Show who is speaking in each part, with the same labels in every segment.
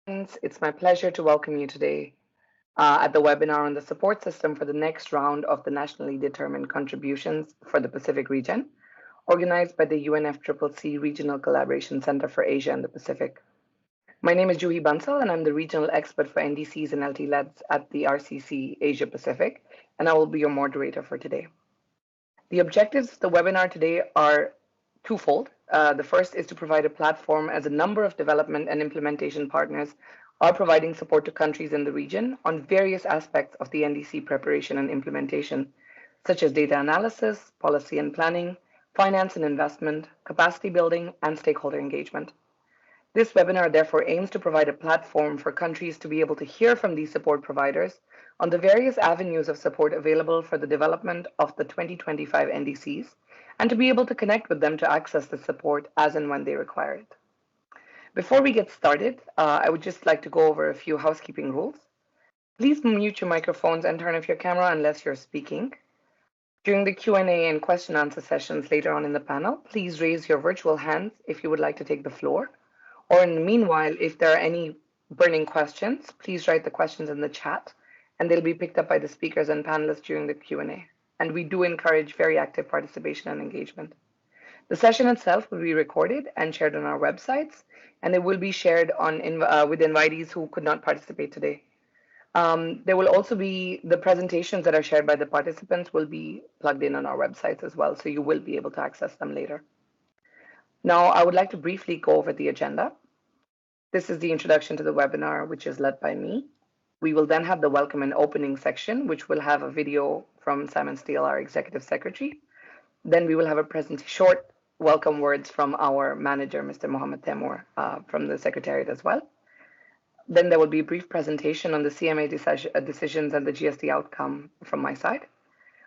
Speaker 1: It's my pleasure to welcome you today at the webinar on the support system for the next round of the nationally determined contributions for the Pacific region, organized by the UNFCCC Regional Collaboration Center for Asia and the Pacific. My name is Juhi Bansal, and I'm the regional expert for NDCs and LT-LEDs at the RCC Asia Pacific, and I will be your moderator for today. The objectives of the webinar today are twofold. The first is to provide a platform as a number of development and implementation partners are providing support to countries in the region on various aspects of the NDC preparation and implementation, such as data analysis, policy and planning, finance and investment, capacity building, and stakeholder engagement. This webinar therefore aims to provide a platform for countries to be able to hear from these support providers on the various avenues of support available for the development of the 2025 NDCs, and to be able to connect with them to access the support as and when they require it. Before we get started, I would just like to go over a few housekeeping rules. Please mute your microphones and turn off your camera unless you're speaking. During the Q&A and question answer sessions later on in the panel, please raise your virtual hands if you would like to take the floor. Or in the meanwhile, if there are any burning questions, please write the questions in the chat and they'll be picked up by the speakers and panelists during the Q&A. And we do encourage very active participation and engagement. The session itself will be recorded and shared on our websites, and it will be shared with invitees who could not participate today. There will also be the presentations that are shared by the participants will be plugged in on our websites as well, so you will be able to access them later. Now, I would like to briefly go over the agenda. This is the introduction to the webinar, which is led by me. We will then have the welcome and opening section, which will have a video from Simon Steele, our Executive Secretary. Then we will have a short welcome words from our manager, Mr. Mohammed Temur, from the Secretariat as well. Then there will be a brief presentation on the CMA decisions and the GST outcome from my side.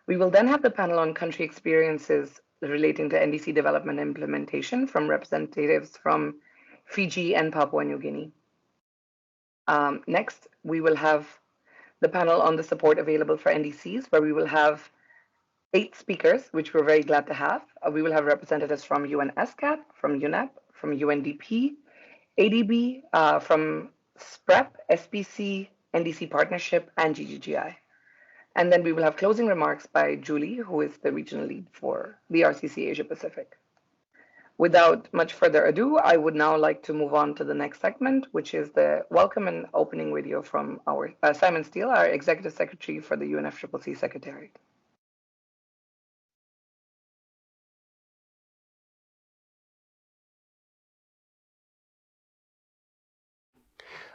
Speaker 1: We will then have the panel on country experiences relating to NDC development and implementation from representatives from Fiji and Papua New Guinea. Next, we will have the panel on the support available for NDCs, where we will have 8 speakers, which we're very glad to have. We will have representatives from UNSCAP, from UNEP, from UNDP, ADB, from SPREP, SPC, NDC Partnership, and GGGI. And then we will have closing remarks by Julie, who is the regional lead for the RCC Asia Pacific. Without much further ado, I would now like to move on to the next segment, which is the welcome and opening video from our Simon Steele, our Executive Secretary for the UNFCCC Secretariat.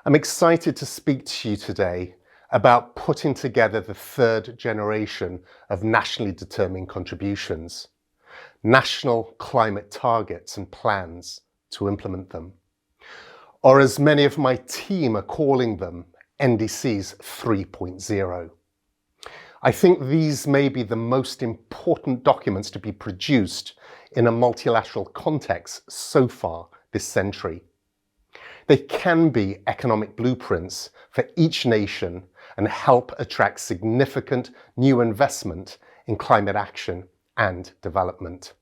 Speaker 2: I'm excited to speak to you today about putting together the third generation of nationally determined contributions, national climate targets and plans to implement them, or as many of my team are calling them, NDCs 3.0. I think these may be the most important documents to be produced in a multilateral context so far this century. They can be economic blueprints for each nation and help attract significant new investment in climate action and development.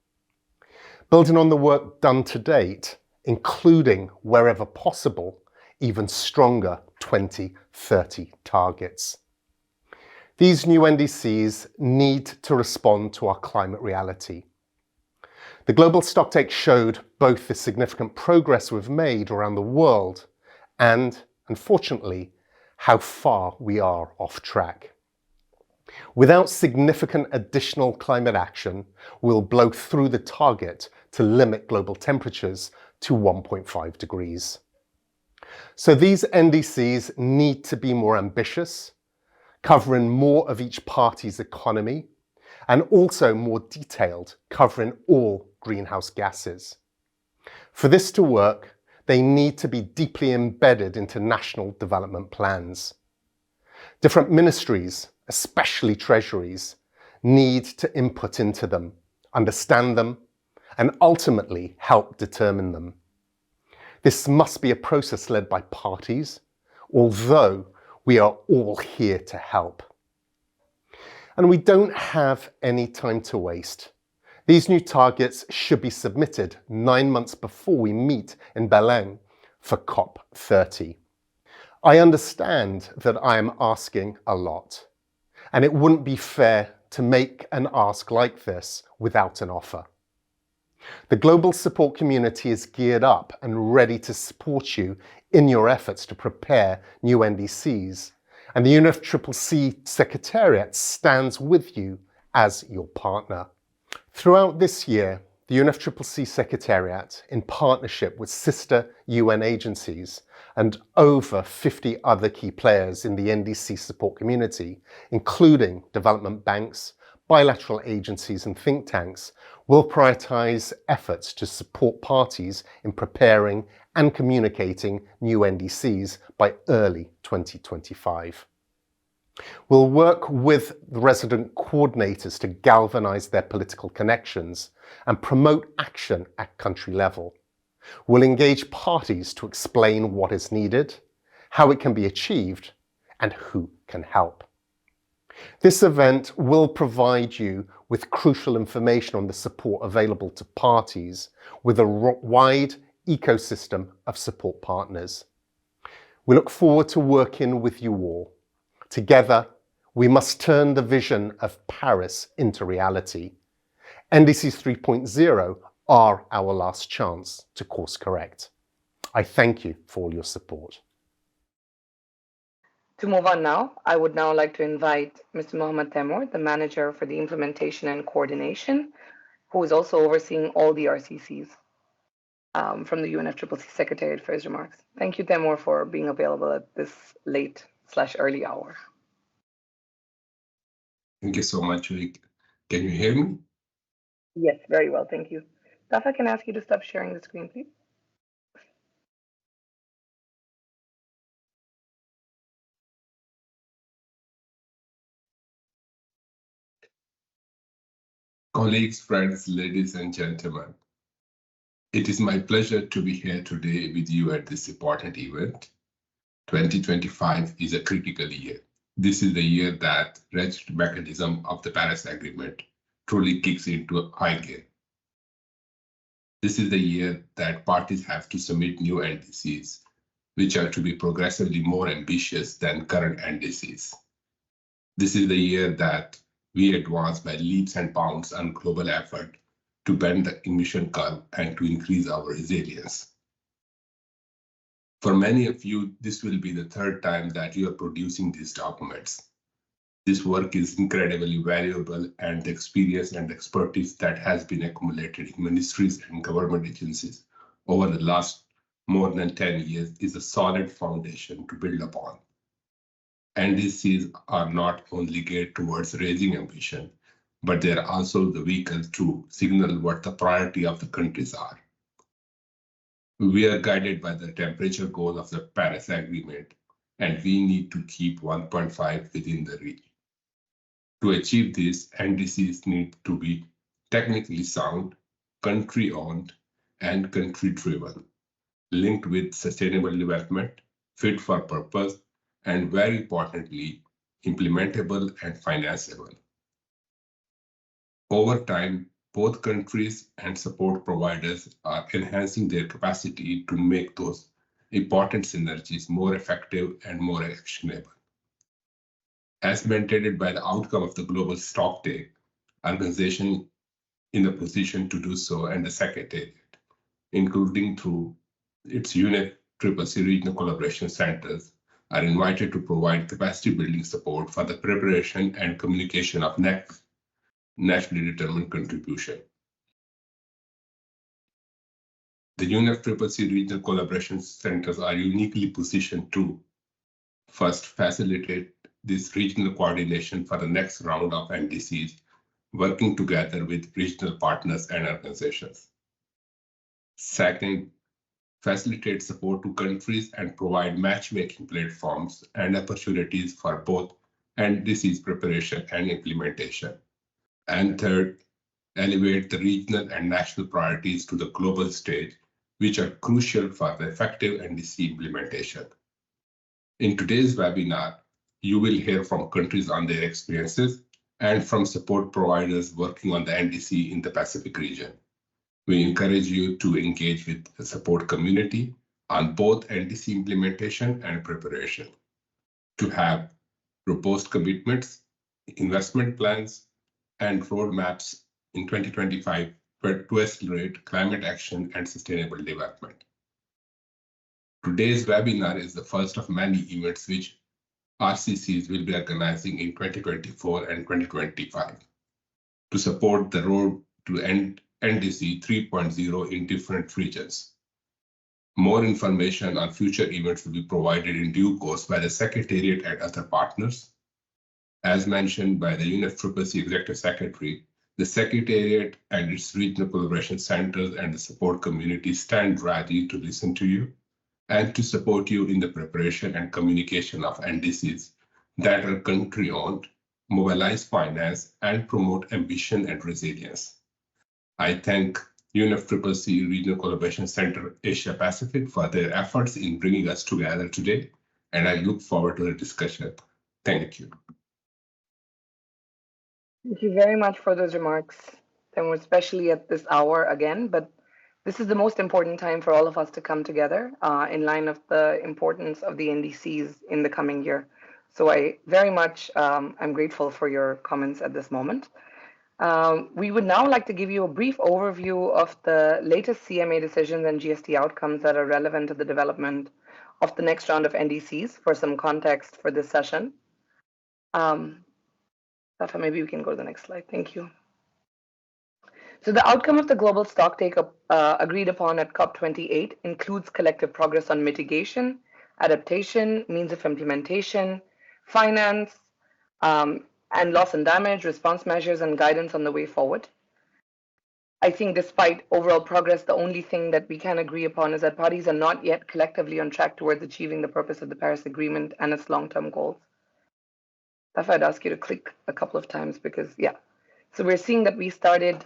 Speaker 2: Building on the work done to date, including, wherever possible, even stronger 2030 targets. These new NDCs need to respond to our climate reality. The global stocktake showed both the significant progress we've made around the world and, unfortunately, how far we are off track. Without significant additional climate action, we'll blow through the target to limit global temperatures to 1.5 degrees. So these NDCs need to be more ambitious, covering more of each party's economy, and also more detailed, covering all greenhouse gases. For this to work, they need to be deeply embedded into national development plans. Different ministries, especially treasuries, need to input into them, understand them, and ultimately help determine them. This must be a process led by parties, although we are all here to help. And we don't have any time to waste. These new targets should be submitted 9 months before we meet in Belém for COP30. I understand that I am asking a lot, and it wouldn't be fair to make an ask like this without an offer. The global support community is geared up and ready to support you in your efforts to prepare new NDCs, and the UNFCCC Secretariat stands with you as your partner. Throughout this year, the UNFCCC Secretariat, in partnership with sister UN agencies and over 50 other key players in the NDC support community, including development banks, bilateral agencies and think tanks, will prioritise efforts to support parties in preparing and communicating new NDCs by early 2025. We'll work with the resident coordinators to galvanise their political connections and promote action at country level. We'll engage parties to explain what is needed, how it can be achieved, and who can help. This event will provide you with crucial information on the support available to parties with a wide ecosystem of support partners. We look forward to working with you all. Together, we must turn the vision of Paris into reality. NDCs 3.0 are our last chance to course correct. I thank you for all your support.
Speaker 1: To move on now, I would now like to invite Mr. Mohammed Temur, the Manager for the Implementation and Coordination, who is also overseeing all the RCCs from the UNFCCC Secretariat for his remarks. Thank you, Temur, for being available at this late/early hour.
Speaker 3: Thank you so much, Vic. Can you hear me?
Speaker 1: Yes, very well, thank you. Dafa, can I ask you to stop sharing the screen, please?
Speaker 3: Colleagues, friends, ladies and gentlemen, it is my pleasure to be here today with you at this important event. 2025 is a critical year. This is the year that ratchet mechanism of the Paris Agreement truly kicks into high gear. This is the year that parties have to submit new NDCs, which are to be progressively more ambitious than current NDCs. This is the year that we advance by leaps and bounds on global effort to bend the emission curve and to increase our resilience. For many of you, this will be the third time that you are producing these documents. This work is incredibly valuable, and the experience and expertise that has been accumulated in ministries and government agencies over the last more than 10 years is a solid foundation to build upon. NDCs are not only geared towards raising ambition, but they are also the vehicle to signal what the priority of the countries are. We are guided by the temperature goal of the Paris Agreement, and we need to keep 1.5 within the reach. To achieve this, NDCs need to be technically sound, country-owned, and country-driven, linked with sustainable development, fit for purpose, and very importantly, implementable and financeable. Over time, both countries and support providers are enhancing their capacity to make those important synergies more effective and more actionable. As mandated by the outcome of the global stocktake, organization in a position to do so, and the Secretariat, including through its UNFCCC regional collaboration centers, are invited to provide capacity building support for the preparation and communication of next nationally determined contribution. The UNFCCC regional collaboration centers are uniquely positioned to first facilitate this regional coordination for the next round of NDCs, working together with regional partners and organizations. Second, facilitate support to countries and provide matchmaking platforms and opportunities for both NDCs preparation and implementation. And third, elevate the regional and national priorities to the global stage, which are crucial for the effective NDC implementation. In today's webinar, you will hear from countries on their experiences and from support providers working on the NDC in the Pacific region. We encourage you to engage with the support community on both NDC implementation and preparation, to have robust commitments, investment plans, and roadmaps in 2025 to accelerate climate action and sustainable development. Today's webinar is the first of many events which RCCs will be organizing in 2024 and 2025 to support the road to NDC 3.0 in different regions. More information on future events will be provided in due course by the Secretariat and other partners. As mentioned by the UNFCCC Executive Secretary, the Secretariat and its regional collaboration centers and the support community stand ready to listen to you and to support you in the preparation and communication of NDCs that are country-owned, mobilize finance, and promote ambition and resilience. I thank UNFCCC Regional Collaboration Center Asia Pacific for their efforts in bringing us together today, and I look forward to the discussion. Thank you.
Speaker 1: Thank you very much for those remarks, and especially at this hour again, but this is the most important time for all of us to come together in line of the importance of the NDCs in the coming year. So I very much am grateful for your comments at this moment. We would now like to give you a brief overview of the latest CMA decisions and GST outcomes that are relevant to the development of the next round of NDCs for some context for this session. Safa, maybe we can go to the next slide. Thank you. So the outcome of the global stocktake agreed upon at COP28 includes collective progress on mitigation, adaptation, means of implementation, finance, and loss and damage, response measures, and guidance on the way forward. I think despite overall progress, the only thing that we can agree upon is that parties are not yet collectively on track towards achieving the purpose of the Paris Agreement and its long-term goals. Safa, I'd ask you to click a couple of times because, yeah. So we're seeing that we started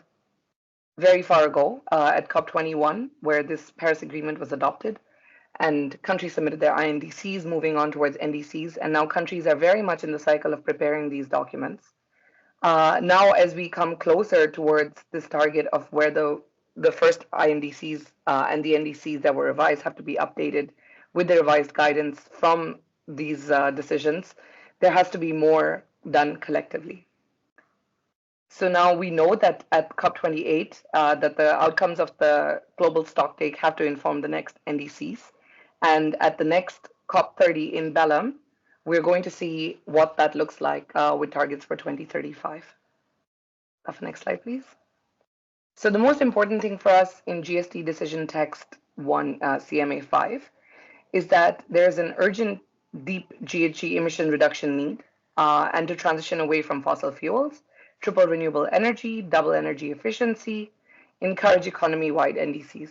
Speaker 1: very far ago at COP21, where this Paris Agreement was adopted, and countries submitted their INDCs, moving on towards NDCs, and now countries are very much in the cycle of preparing these documents. Now, as we come closer towards this target of where the first INDCs and the NDCs that were revised have to be updated with the revised guidance from these decisions, there has to be more done collectively. So now we know that at COP28, that the outcomes of the global stocktake have to inform the next NDCs. And at the next COP30 in Belém, we're going to see what that looks like with targets for 2035. Next slide, please. So the most important thing for us in GST Decision Text 1 CMA 5 is that there's an urgent deep GHG emission reduction need and to transition away from fossil fuels, triple renewable energy, double energy efficiency, encourage economy-wide NDCs.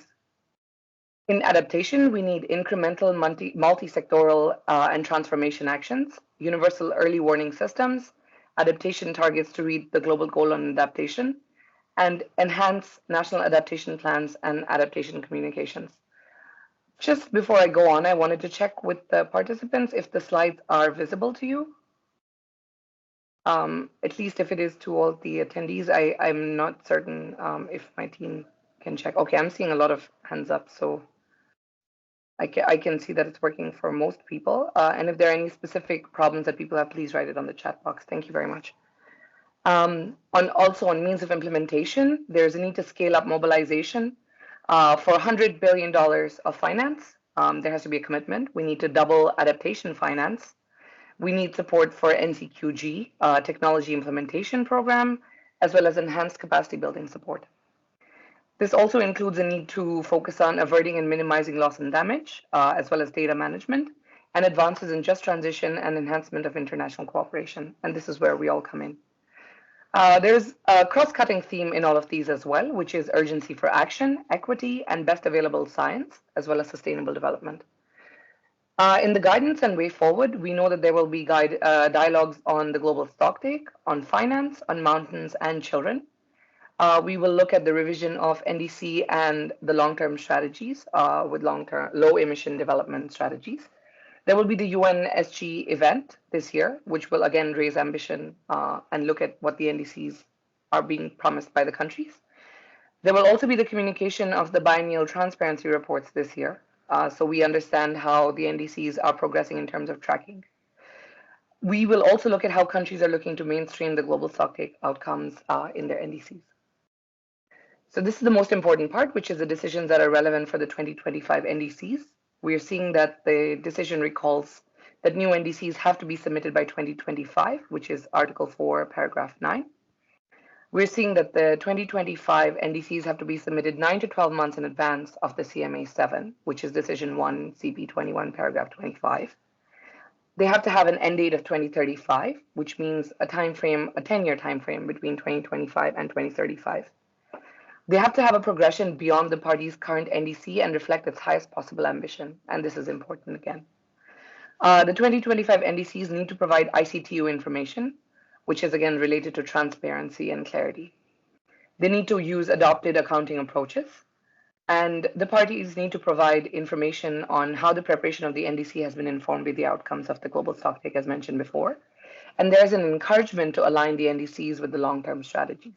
Speaker 1: In adaptation, we need incremental multi-sectoral and transformation actions, universal early warning systems, adaptation targets to reach the global goal on adaptation, and enhance national adaptation plans and adaptation communications. Just before I go on, I wanted to check with the participants if the slides are visible to you. At least if it is to all the attendees, I'm not certain if my team can check. Okay, I'm seeing a lot of hands up, so I can see that it's working for most people. And if there are any specific problems that people have, please write it on the chat box. Thank you very much. Also on means of implementation, there's a need to scale up mobilization for $100 billion of finance. There has to be a commitment. We need to double adaptation finance. We need support for NCQG, technology implementation program, as well as enhanced capacity building support. This also includes a need to focus on averting and minimizing loss and damage, as well as data management, and advances in just transition and enhancement of international cooperation. And this is where we all come in. There's a cross-cutting theme in all of these as well, which is urgency for action, equity, and best available science, as well as sustainable development. In the guidance and way forward, we know that there will be dialogues on the global stocktake, on finance, on mountains, and children. We will look at the revision of NDC and the long-term strategies with long-term low-emission development strategies. There will be the UN SG event this year, which will again raise ambition and look at what the NDCs are being promised by the countries. There will also be the communication of the biennial transparency reports this year, so we understand how the NDCs are progressing in terms of tracking. We will also look at how countries are looking to mainstream the global stocktake outcomes in their NDCs. So this is the most important part, which is the decisions that are relevant for the 2025 NDCs. We are seeing that the decision recalls that new NDCs have to be submitted by 2025, which is Article 4, Paragraph 9. We're seeing that the 2025 NDCs have to be submitted 9 to 12 months in advance of the CMA 7, which is Decision 1, CP 21, Paragraph 25. They have to have an end date of 2035, which means a 10-year time frame between 2025 and 2035. They have to have a progression beyond the party's current NDC and reflect its highest possible ambition, and this is important again. The 2025 NDCs need to provide ICTU information, which is again related to transparency and clarity. They need to use adopted accounting approaches, and the parties need to provide information on how the preparation of the NDC has been informed by the outcomes of the global stocktake, as mentioned before. And there's an encouragement to align the NDCs with the long-term strategies.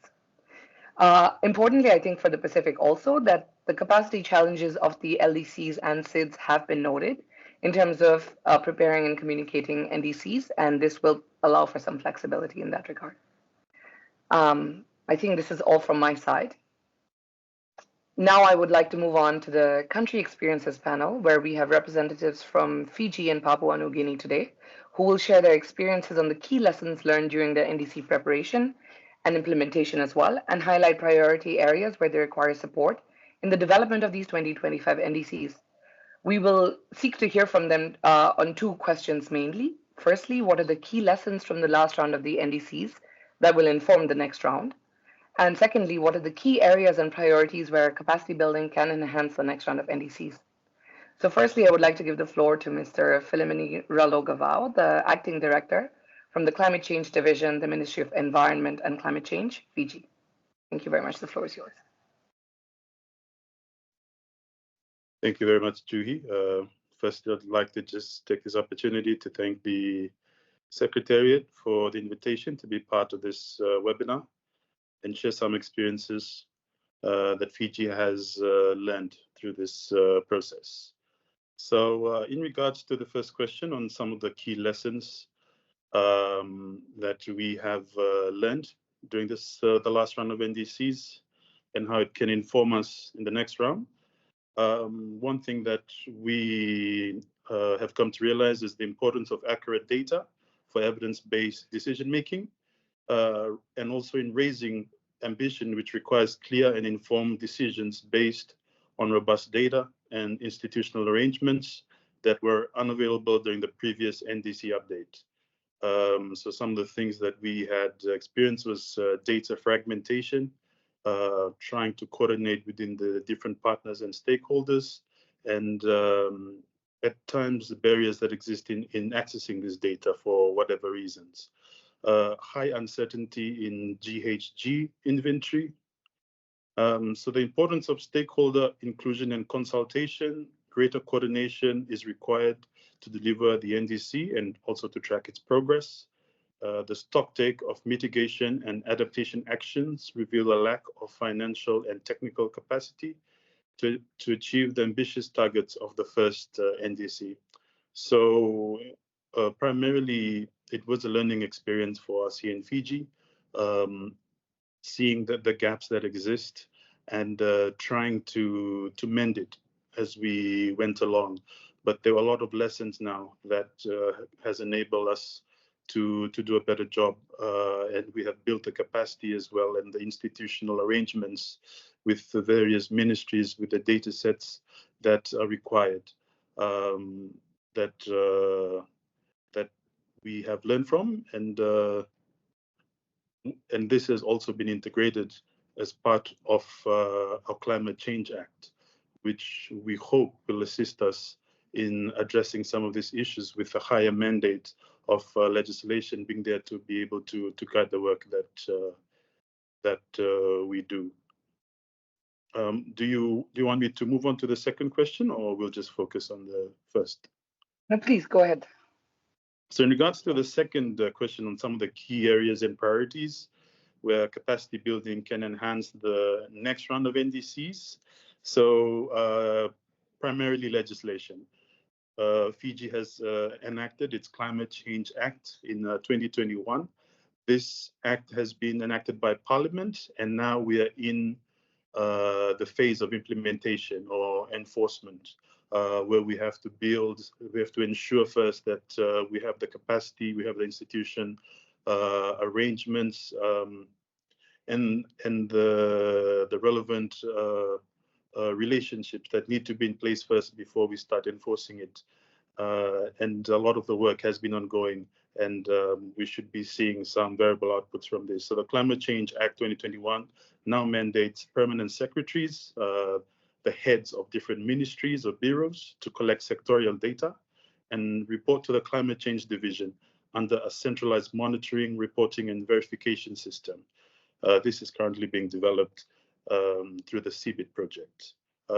Speaker 1: Importantly, I think for the Pacific also, that the capacity challenges of the LDCs and SIDS have been noted in terms of preparing and communicating NDCs, and this will allow for some flexibility in that regard. I think this is all from my side. Now I would like to move on to the country experiences panel, where we have representatives from Fiji and Papua New Guinea today, who will share their experiences on the key lessons learned during their NDC preparation and implementation as well, and highlight priority areas where they require support in the development of these 2025 NDCs. We will seek to hear from them on two questions mainly. Firstly, what are the key lessons from the last round of the NDCs that will inform the next round? And secondly, what are the key areas and priorities where capacity building can enhance the next round of NDCs? So firstly, I would like to give the floor to Mr. Philemini Ralogavao, the Acting Director from the Climate Change Division, the Ministry of Environment and Climate Change, Fiji. Thank you very much. The floor is yours.
Speaker 4: Thank you very much, Juhi. First, I'd like to just take this opportunity to thank the Secretariat for the invitation to be part of this webinar and share some experiences that Fiji has learned through this process. So in regards to the first question on some of the key lessons that we have learned during this the last round of NDCs and how it can inform us in the next round, one thing that we have come to realize is the importance of accurate data for evidence-based decision-making, and also in raising ambition, which requires clear and informed decisions based on robust data and institutional arrangements that were unavailable during the previous NDC update. So some of the things that we had experienced was data fragmentation, trying to coordinate within the different partners and stakeholders, and at times the barriers that exist in accessing this data for whatever reasons. High uncertainty in GHG inventory. So the importance of stakeholder inclusion and consultation, greater coordination is required to deliver the NDC and also to track its progress. The stocktake of mitigation and adaptation actions reveal a lack of financial and technical capacity to achieve the ambitious targets of the first NDC. So primarily, it was a learning experience for us here in Fiji, seeing the gaps that exist and trying to mend it as we went along. But there were a lot of lessons now that has enabled us to do a better job, and we have built the capacity as well and the institutional arrangements with the various ministries with the data sets that are required, that we have learned from, and this has also been integrated as part of our Climate Change Act, which we hope will assist us in addressing some of these issues with a higher mandate of legislation being there to be able to guide the work that we do. Do you want me to move on to the second question, or we'll just focus on the first?
Speaker 1: No, please go ahead.
Speaker 4: So in regards to the second question on some of the key areas and priorities where capacity building can enhance the next round of NDCs. So primarily legislation. Fiji has enacted its Climate Change Act in 2021. This act has been enacted by Parliament, and now we are in the phase of implementation or enforcement, where we have to ensure first that we have the capacity, we have the institution arrangements, and the relevant relationships that need to be in place first before we start enforcing it. And a lot of the work has been ongoing, and we should be seeing some variable outputs from this. So the Climate Change Act 2021 now mandates permanent secretaries, the heads of different ministries or bureaus, to collect sectorial data and report to the Climate Change Division under a centralized monitoring, reporting, and verification system. This is currently being developed through the CBIT project.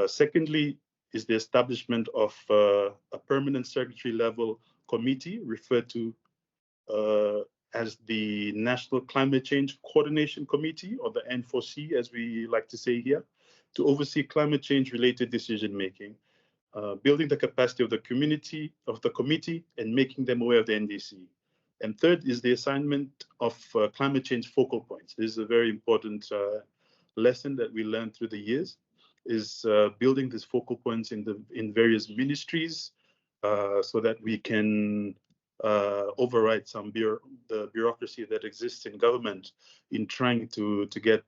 Speaker 4: Secondly, is the establishment of a permanent secretary level committee referred to as the National Climate Change Coordination Committee, or the N4C, as we like to say here, to oversee climate change related decision making, building the capacity of the committee and making them aware of the NDC. And third is the assignment of climate change focal points. This is a very important lesson that we learned through the years, is building these focal points in various ministries so that we can override the bureaucracy that exists in government in trying to get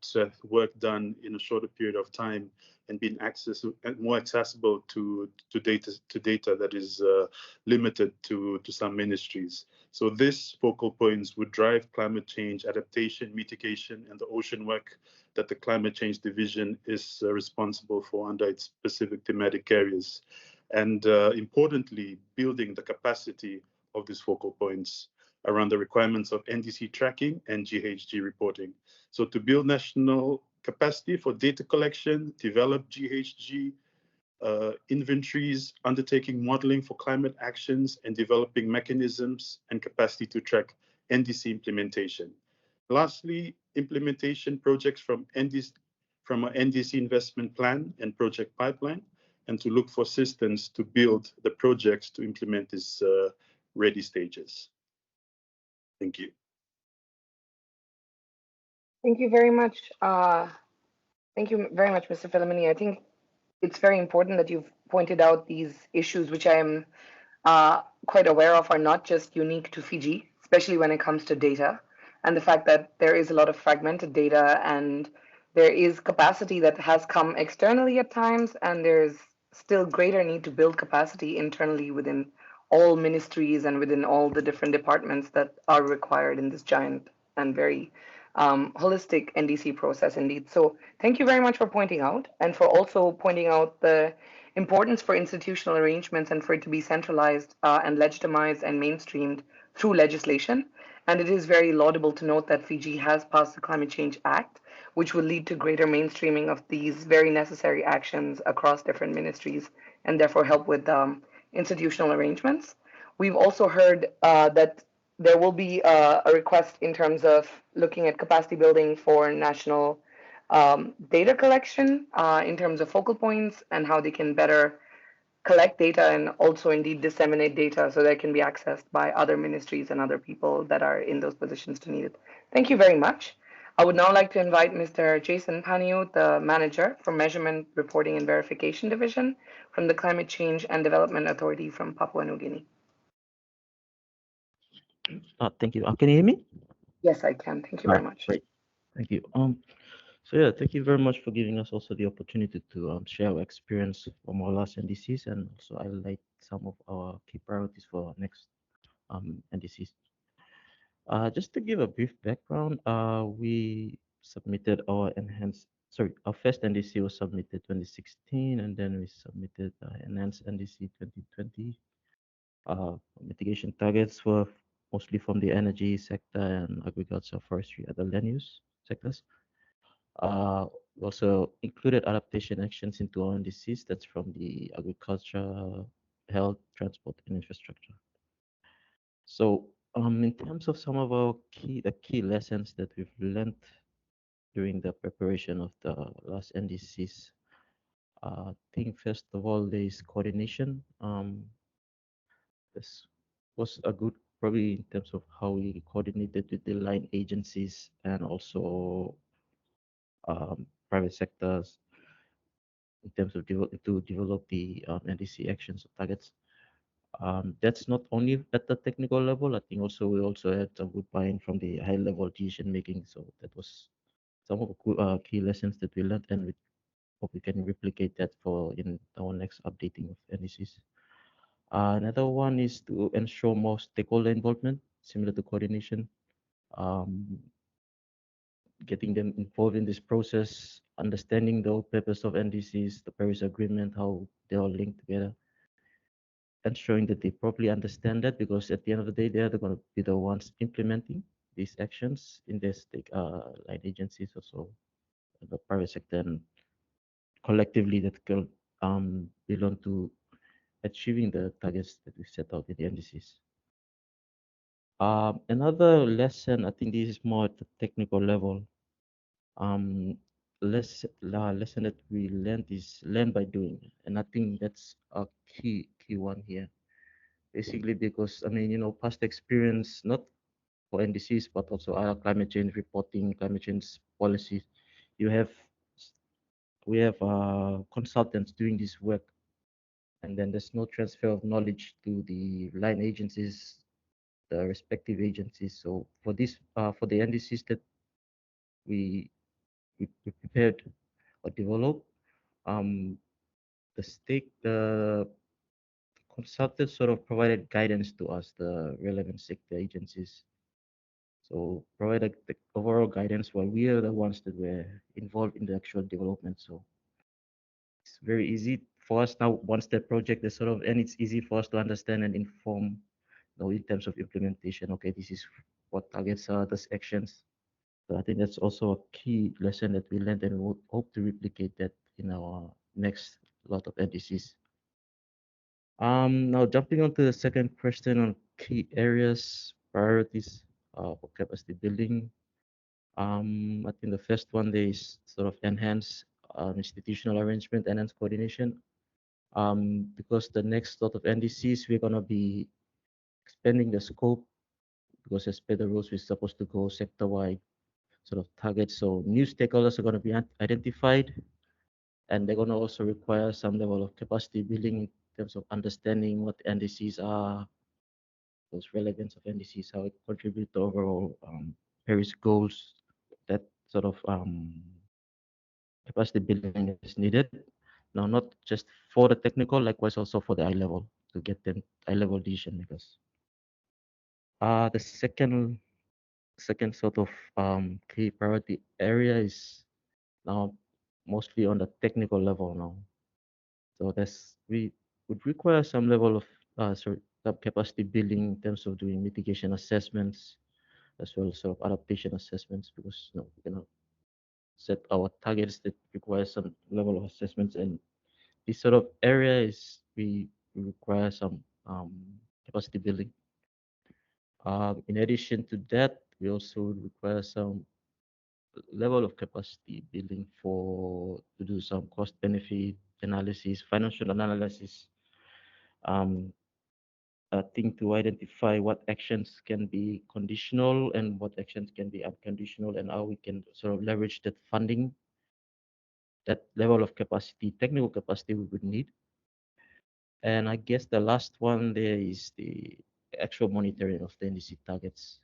Speaker 4: work done in a shorter period of time and being more accessible to data that is limited to some ministries. So this focal points would drive climate change adaptation, mitigation, and the ocean work that the Climate Change Division is responsible for under its specific thematic areas. And importantly, building the capacity of these focal points around the requirements of NDC tracking and GHG reporting. So to build national capacity for data collection, develop GHG inventories, undertaking modeling for climate actions, and developing mechanisms and capacity to track NDC implementation. Lastly, implementation projects from an NDC investment plan and project pipeline, and to look for systems to build the projects to implement these ready stages. Thank you.
Speaker 1: Thank you very much. Thank you very much, Mr. Philemoni. I think it's very important that you've pointed out these issues, which I am quite aware of are not just unique to Fiji, especially when it comes to data, and the fact that there is a lot of fragmented data and there is capacity that has come externally at times, and there's still greater need to build capacity internally within all ministries and within all the different departments that are required in this giant and very holistic NDC process indeed. So thank you very much for pointing out, and for also pointing out the importance for institutional arrangements and for it to be centralized and legitimized and mainstreamed through legislation. And it is very laudable to note that Fiji has passed the Climate Change Act, which will lead to greater mainstreaming of these very necessary actions across different ministries and therefore help with institutional arrangements. We've also heard that there will be a request in terms of looking at capacity building for national data collection in terms of focal points and how they can better collect data and also indeed disseminate data so that it can be accessed by other ministries and other people that are in those positions to need it. Thank you very much. I would now like to invite Mr. Jason Paniu, the Manager for Measurement, Reporting and Verification Division from the Climate Change and Development Authority from Papua New Guinea.
Speaker 5: Thank you. Can you hear me?
Speaker 1: Yes, I can. Thank you very much.
Speaker 5: Great. Thank you. So yeah, thank you very much for giving us also the opportunity to share our experience from our last NDCs and also highlight some of our key priorities for our next NDCs. Just to give a brief background, we submitted our our first NDC was submitted 2016, and then we submitted enhanced NDC 2020. Mitigation targets were mostly from the energy sector and agriculture, forestry, other land use sectors. We also included adaptation actions into our NDCs. That's from the agriculture, health, transport, and infrastructure. So, in terms of some of our key lessons that we've learned during the preparation of the last NDCs, I think first of all there is coordination. This was a good probably in terms of how we coordinated with the line agencies and also private sectors in terms of to develop the NDC actions or targets. That's not only at the technical level. I think also we also had some good buy-in from the high level decision making. So that was some of the key lessons that we learned, and we hope we can replicate that for in our next updating of NDCs. Another one is to ensure more stakeholder involvement, similar to coordination. Um, Getting them involved in this process, understanding the whole purpose of NDCs, the Paris Agreement, how they all link together, ensuring that they properly understand that, because at the end of the day, they are going to be the ones implementing these actions in their line agencies, also the private sector, and collectively that can belong to achieving the targets that we set out in the NDCs. Another lesson, I think this is more at the technical level. Um, lesson that we learned is learn by doing, and I think that's a key one here. Basically, because I mean, past experience, not for NDCs, but also other climate change reporting, climate change policies. You have, we have consultants doing this work, and then there's no transfer of knowledge to the line agencies, the respective agencies. So for the NDCs that we we prepared or developed, um, the consultants sort of provided guidance to us, the relevant sector agencies. So provided the overall guidance while we are the ones that were involved in the actual development. So it's very easy for us now once the project is sort of, and it's easy for us to understand and inform, in terms of implementation. Okay, this is what targets are, those actions. So I think that's also a key lesson that we learned, and we hope to replicate that in our next lot of NDCs. Now jumping on to the second question on key areas, priorities for capacity building. I think the first one there is sort of enhance institutional arrangement, enhance coordination. Because the next lot of NDCs, we're gonna be expanding the scope, because as per the rules, we're supposed to go sector-wide sort of targets. So new stakeholders are gonna be identified, and they're gonna also require some level of capacity building in terms of understanding what NDCs are, those relevance of NDCs, how it contribute to overall Paris goals, that sort of capacity building is needed. Now, not just for the technical, likewise also for the eye level, to get them eye level decision makers. The second sort of key priority area is now mostly on the technical level now. So we would require some level of some capacity building in terms of doing mitigation assessments, as well as sort of adaptation assessments, because we cannot set our targets that require some level of assessments, and this sort of area is we require some capacity building. In addition to that, we also require some level of capacity building for to do some cost benefit analysis, financial analysis. Um, I think to identify what actions can be conditional and what actions can be unconditional, and how we can sort of leverage that funding, that level of capacity, technical capacity we would need. And I guess the last one there is the actual monitoring of the NDC targets.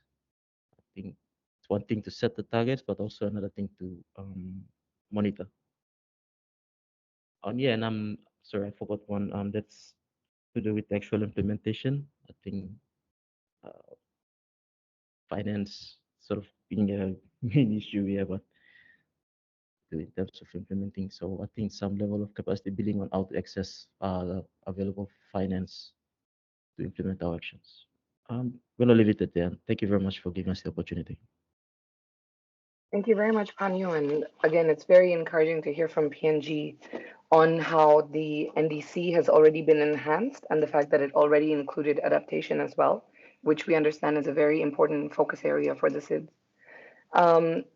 Speaker 5: I think it's one thing to set the targets, but also another thing to monitor. Yeah, and I'm sorry, I forgot one. That's to do with the actual implementation. I think uh, finance sort of being a main issue here, but in terms of implementing. So I think some level of capacity building on how to access available finance to implement our actions. I'm going to leave it at there. Thank you very much for giving us the opportunity.
Speaker 1: Thank you very much, Panyu. And again, it's very encouraging to hear from PNG on how the NDC has already been enhanced and the fact that it already included adaptation as well, which we understand is a very important focus area for the SIDS.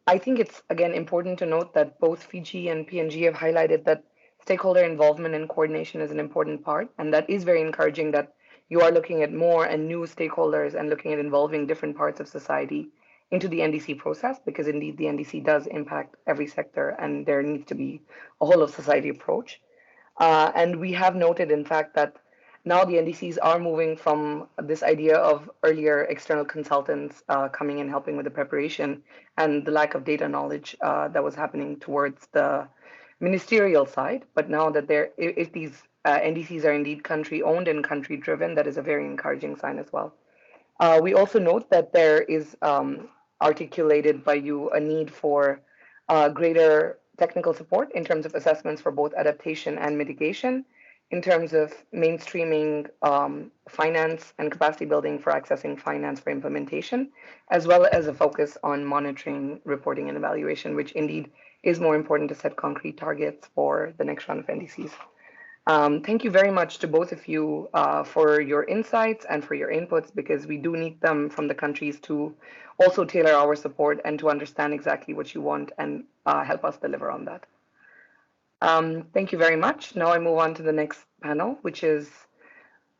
Speaker 1: I think it's again important to note that both Fiji and PNG have highlighted that stakeholder involvement and coordination is an important part, and that is very encouraging that you are looking at more and new stakeholders and looking at involving different parts of society into the NDC process, because indeed the NDC does impact every sector and there needs to be a whole of society approach. And we have noted, in fact, that now the NDCs are moving from this idea of earlier external consultants coming and helping with the preparation and the lack of data knowledge that was happening towards the ministerial side. But now that if these NDCs are indeed country owned and country driven, that is a very encouraging sign as well. We also note that there is articulated by you a need for greater technical support in terms of assessments for both adaptation and mitigation, in terms of mainstreaming finance and capacity building for accessing finance for implementation, as well as a focus on monitoring, reporting, and evaluation, which indeed is more important to set concrete targets for the next round of NDCs. Thank you very much to both of you for your insights and for your inputs, because we do need them from the countries to also tailor our support and to understand exactly what you want and help us deliver on that. Thank you very much. Now I move on to the next panel, which is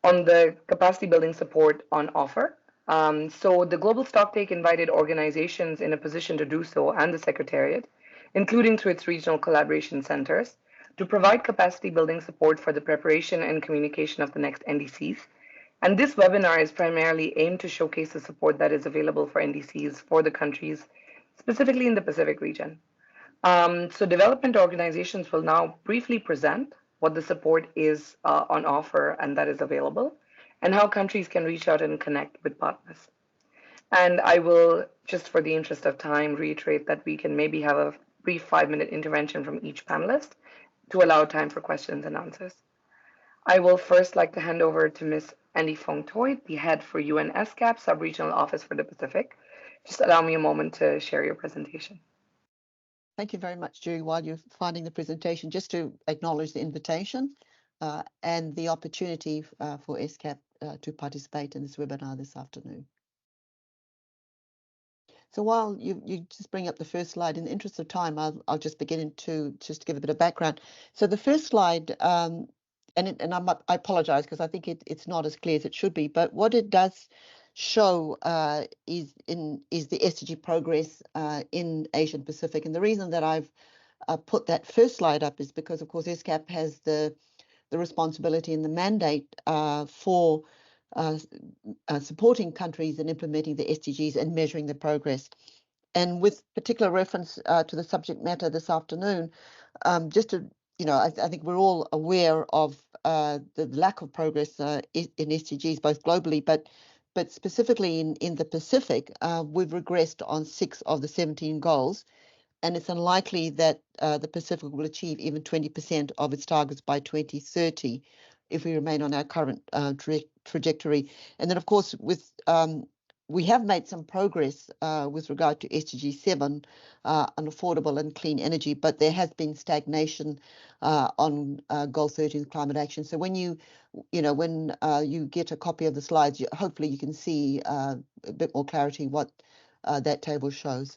Speaker 1: on the capacity building support on offer. So the Global Stocktake invited organizations in a position to do so, and the Secretariat, including through its regional collaboration centers, to provide capacity building support for the preparation and communication of the next NDCs. And this webinar is primarily aimed to showcase the support that is available for NDCs for the countries, specifically in the Pacific region. So development organizations will now briefly present what the support is on offer and that is available, and how countries can reach out and connect with partners. And I will, just for the interest of time, reiterate that we can maybe have a brief 5-minute intervention from each panelist to allow time for questions and answers. I will first like to hand over to Ms. Andy Fong Toy, the head for UN SCAP, Sub-Regional Office for the Pacific. Just allow me a moment to share your presentation.
Speaker 6: Thank you very much, Julie. While you're finding the presentation, just to acknowledge the invitation and the opportunity for SCAP to participate in this webinar this afternoon. So while you just bring up the first slide, in the interest of time, I'll just begin to give a bit of background. So the first slide, I apologize because I think it's not as clear as it should be, but what it does show is the SDG progress in Asia Pacific. And the reason that I've put that first slide up is because, of course, SCAP has the responsibility and the mandate for supporting countries in implementing the SDGs and measuring the progress. And with particular reference to the subject matter this afternoon, just to, I think we're all aware of the lack of progress in SDGs, both globally, but specifically in the Pacific, we've regressed on 6 of the 17 goals, and it's unlikely that the Pacific will achieve even 20% of its targets by 2030 if we remain on our current trajectory. And then, of course, we have made some progress with regard to SDG 7 on affordable and clean energy, but there has been stagnation on Goal 13, climate action. So when you get a copy of the slides, hopefully you can see a bit more clarity what that table shows.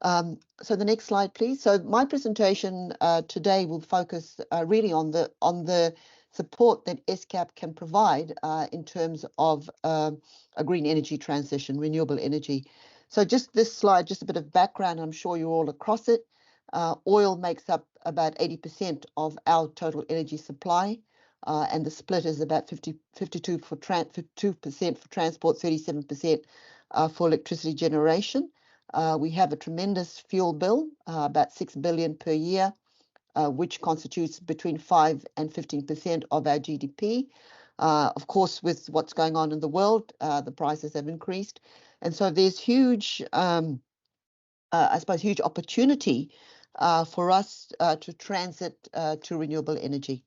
Speaker 6: So the next slide, please. So my presentation today will focus really on the support that SCAP can provide in terms of a green energy transition, renewable energy. So just this slide, just a bit of background, I'm sure you're all across it. Oil makes up about 80% of our total energy supply, and the split is about 52% for transport, 37% for electricity generation. We have a tremendous fuel bill, about 6 billion per year, which constitutes between 5 and 15% of our GDP. Of course, with what's going on in the world, the prices have increased. And so there's huge, I suppose, huge opportunity for us to transit to renewable energy.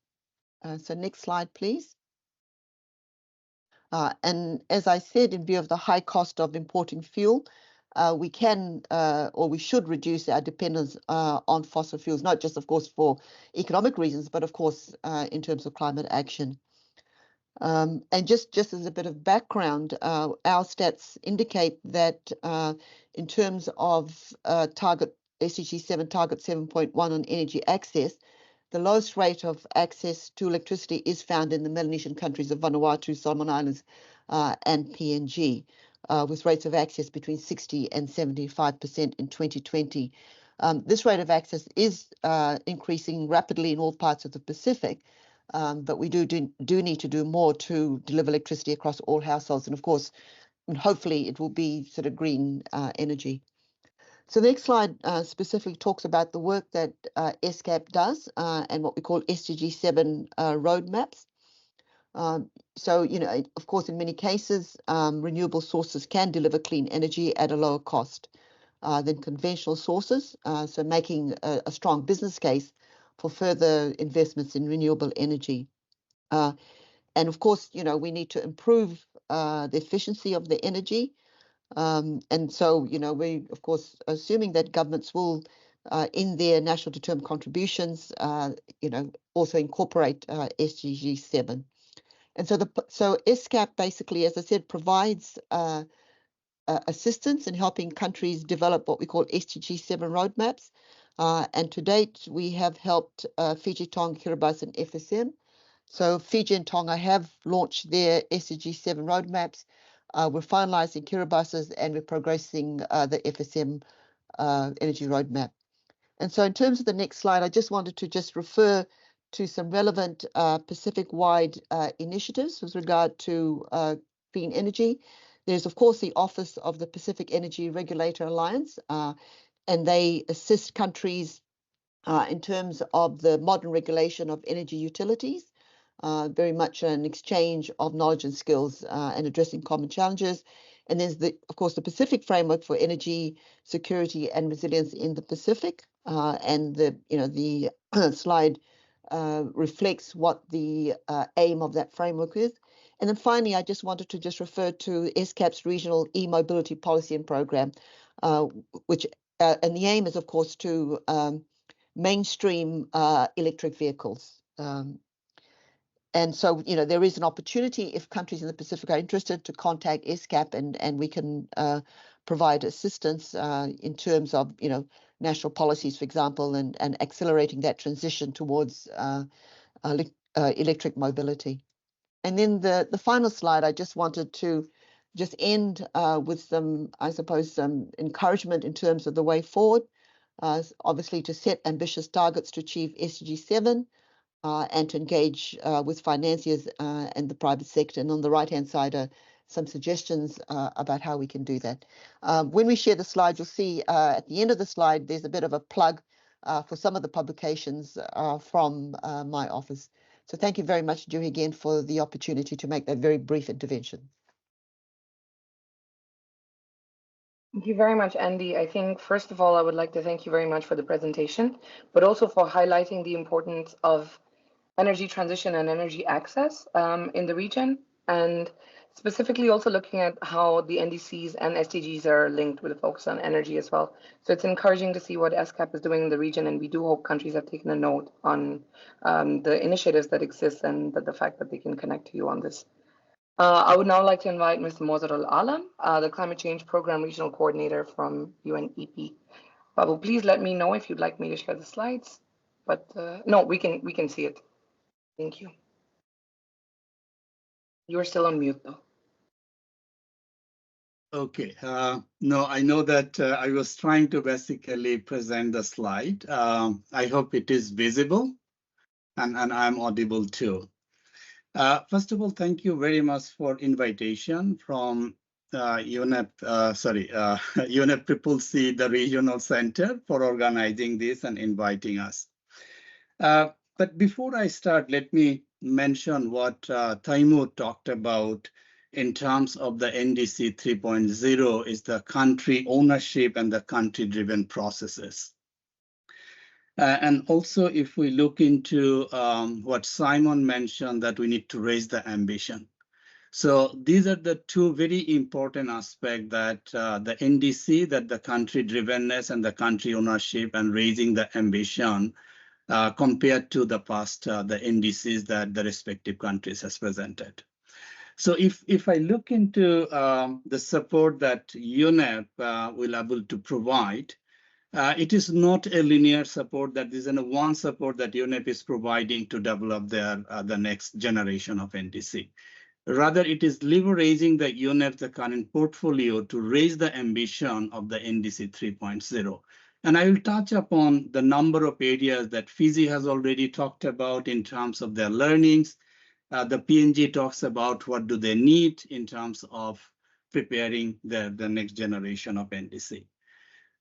Speaker 6: So next slide, please. And as I said, in view of the high cost of importing fuel, we can or we should reduce our dependence on fossil fuels, not just, of course, for economic reasons, but of course, in terms of climate action. And just as a bit of background, our stats indicate that in terms of SDG 7 target 7.1 on energy access, the lowest rate of access to electricity is found in the Melanesian countries of Vanuatu, Solomon Islands, and PNG, with rates of access between 60 and 75% in 2020. This rate of access is increasing rapidly in all parts of the Pacific, but we do need to do more to deliver electricity across all households. And of course, and hopefully it will be sort of green energy. So the next slide specifically talks about the work that ESCAP does and what we call SDG 7 roadmaps. So, you know, of course, in many cases, renewable sources can deliver clean energy at a lower cost than conventional sources. So making a strong business case for further investments in renewable energy. And of course, you know, we need to improve the efficiency of the energy. And so, you know, we, of course, assuming that governments will, in their national determined contributions, you know, also incorporate SDG 7. And so, so ESCAP basically, as I said, provides assistance in helping countries develop what we call SDG 7 roadmaps. And to date, we have helped Fiji, Tonga, Kiribati, and FSM. So Fiji and Tonga have launched their SDG 7 roadmaps. We're finalizing Kiribati's and we're progressing the FSM energy roadmap. And so in terms of the next slide, I just wanted to just refer to some relevant Pacific-wide initiatives with regard to clean energy. There's, of course, the Office of the Pacific Energy Regulator Alliance, and they assist countries in terms of the modern regulation of energy utilities. Very much an exchange of knowledge and skills and addressing common challenges. And there's, of course, the Pacific Framework for Energy Security and Resilience in the Pacific. And the slide reflects what the aim of that framework is. And then finally, I just wanted to just refer to ESCAP's regional e-mobility policy and program, which and the aim is, of course, to mainstream electric vehicles. And so, you know, there is an opportunity if countries in the Pacific are interested to contact ESCAP and we can provide assistance in terms of, you know, national policies, for example, and accelerating that transition towards electric mobility. And then the final slide, I just wanted to just end with some, I suppose, some encouragement in terms of the way forward, obviously to set ambitious targets to achieve SDG 7, and to engage with financiers and the private sector. And on the right-hand side are some suggestions about how we can do that. When we share the slides, you'll see at the end of the slide, there's a bit of a plug for some of the publications from my office. So thank you very much, Juhi, again, for the opportunity to make that very brief intervention.
Speaker 1: Thank you very much, Andy. I think, first of all, I would like to thank you very much for the presentation, but also for highlighting the importance of energy transition and energy access in the region, and specifically also looking at how the NDCs and SDGs are linked with a focus on energy as well. So it's encouraging to see what ESCAP is doing in the region, and we do hope countries have taken a note on the initiatives that exist and the fact that they can connect to you on this. I would now like to invite Ms. Mozar Al-Alam, the Climate Change Program Regional Coordinator from UNEP. Babu, please let me know if you'd like me to share the slides, but no, we can see it. Thank you. You're still on mute, though.
Speaker 7: Okay. No, I know that I was trying to basically present the slide. I hope it is visible and I'm audible too. First of all, thank you very much for invitation from UNEP, UNEP the Regional Center for organizing this and inviting us. But before I start, let me mention what Taimur talked about in terms of the NDC 3.0 is the country ownership and the country-driven processes. And also, if we look into what Simon mentioned, that we need to raise the ambition. So these are the two very important aspects that the NDC, that the country drivenness and the country ownership and raising the ambition compared to the past, the NDCs that the respective countries has presented. So if I look into the support that UNEP will able to provide, It is not a linear support that is in one support that UNEP is providing to develop the next generation of NDC. Rather, it is leveraging the UNEP, the current portfolio, to raise the ambition of the NDC 3.0. And I will touch upon the number of areas that Fiji has already talked about in terms of their learnings. The PNG talks about what do they need in terms of preparing the next generation of NDC.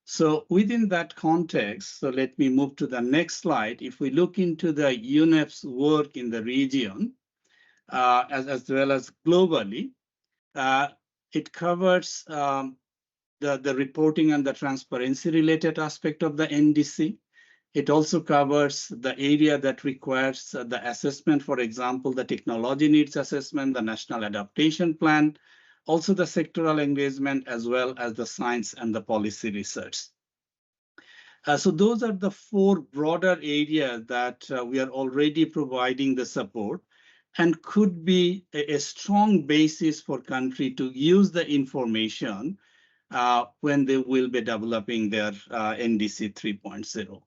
Speaker 7: So within that context, so let me move to the next slide. If we look into the UNEP's work in the region, as well as globally, it covers the reporting and the transparency related aspect of the NDC. It also covers the area that requires the assessment, for example, the technology needs assessment, the national adaptation plan, also the sectoral engagement, as well as the science and the policy research. So those are the four broader areas that we are already providing the support and could be a strong basis for country to use the information when they will be developing their NDC 3.0.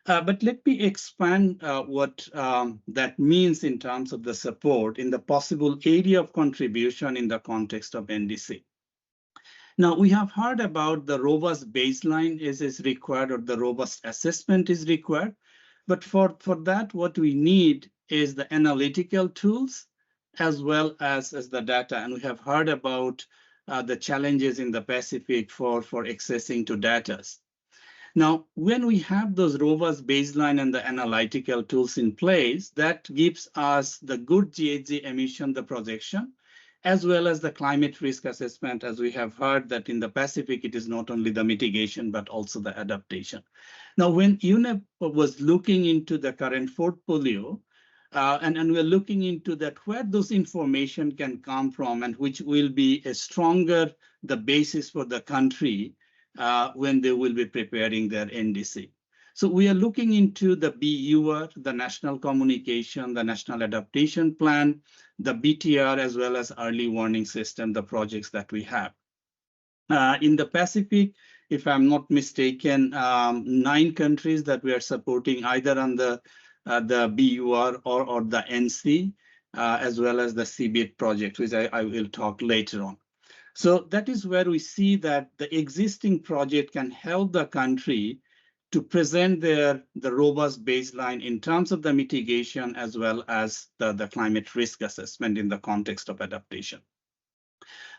Speaker 7: But let me expand what that means in terms of the support in the possible area of contribution in the context of NDC. Now, we have heard about the robust baseline is required, or the robust assessment is required. But for that, what we need is the analytical tools as well as the data. And we have heard about the challenges in the Pacific for accessing to data. Now, when we have those robust baseline and the analytical tools in place, that gives us the good GHG emission, the projection, as well as the climate risk assessment, as we have heard that in the Pacific, it is not only the mitigation, but also the adaptation. Now, when UNEP was looking into the current portfolio, and we're looking into that where those information can come from and which will be a stronger the basis for the country when they will be preparing their NDC. So we are looking into the BUR, the National Communication, the National Adaptation Plan, the BTR, as well as early warning system, the projects that we have. In the Pacific, if I'm not mistaken, 9 countries that we are supporting either on the BUR or the NC, as well as the CBIT project, which I will talk later on. So that is where we see that the existing project can help the country to present the robust baseline in terms of the mitigation as well as the climate risk assessment in the context of adaptation.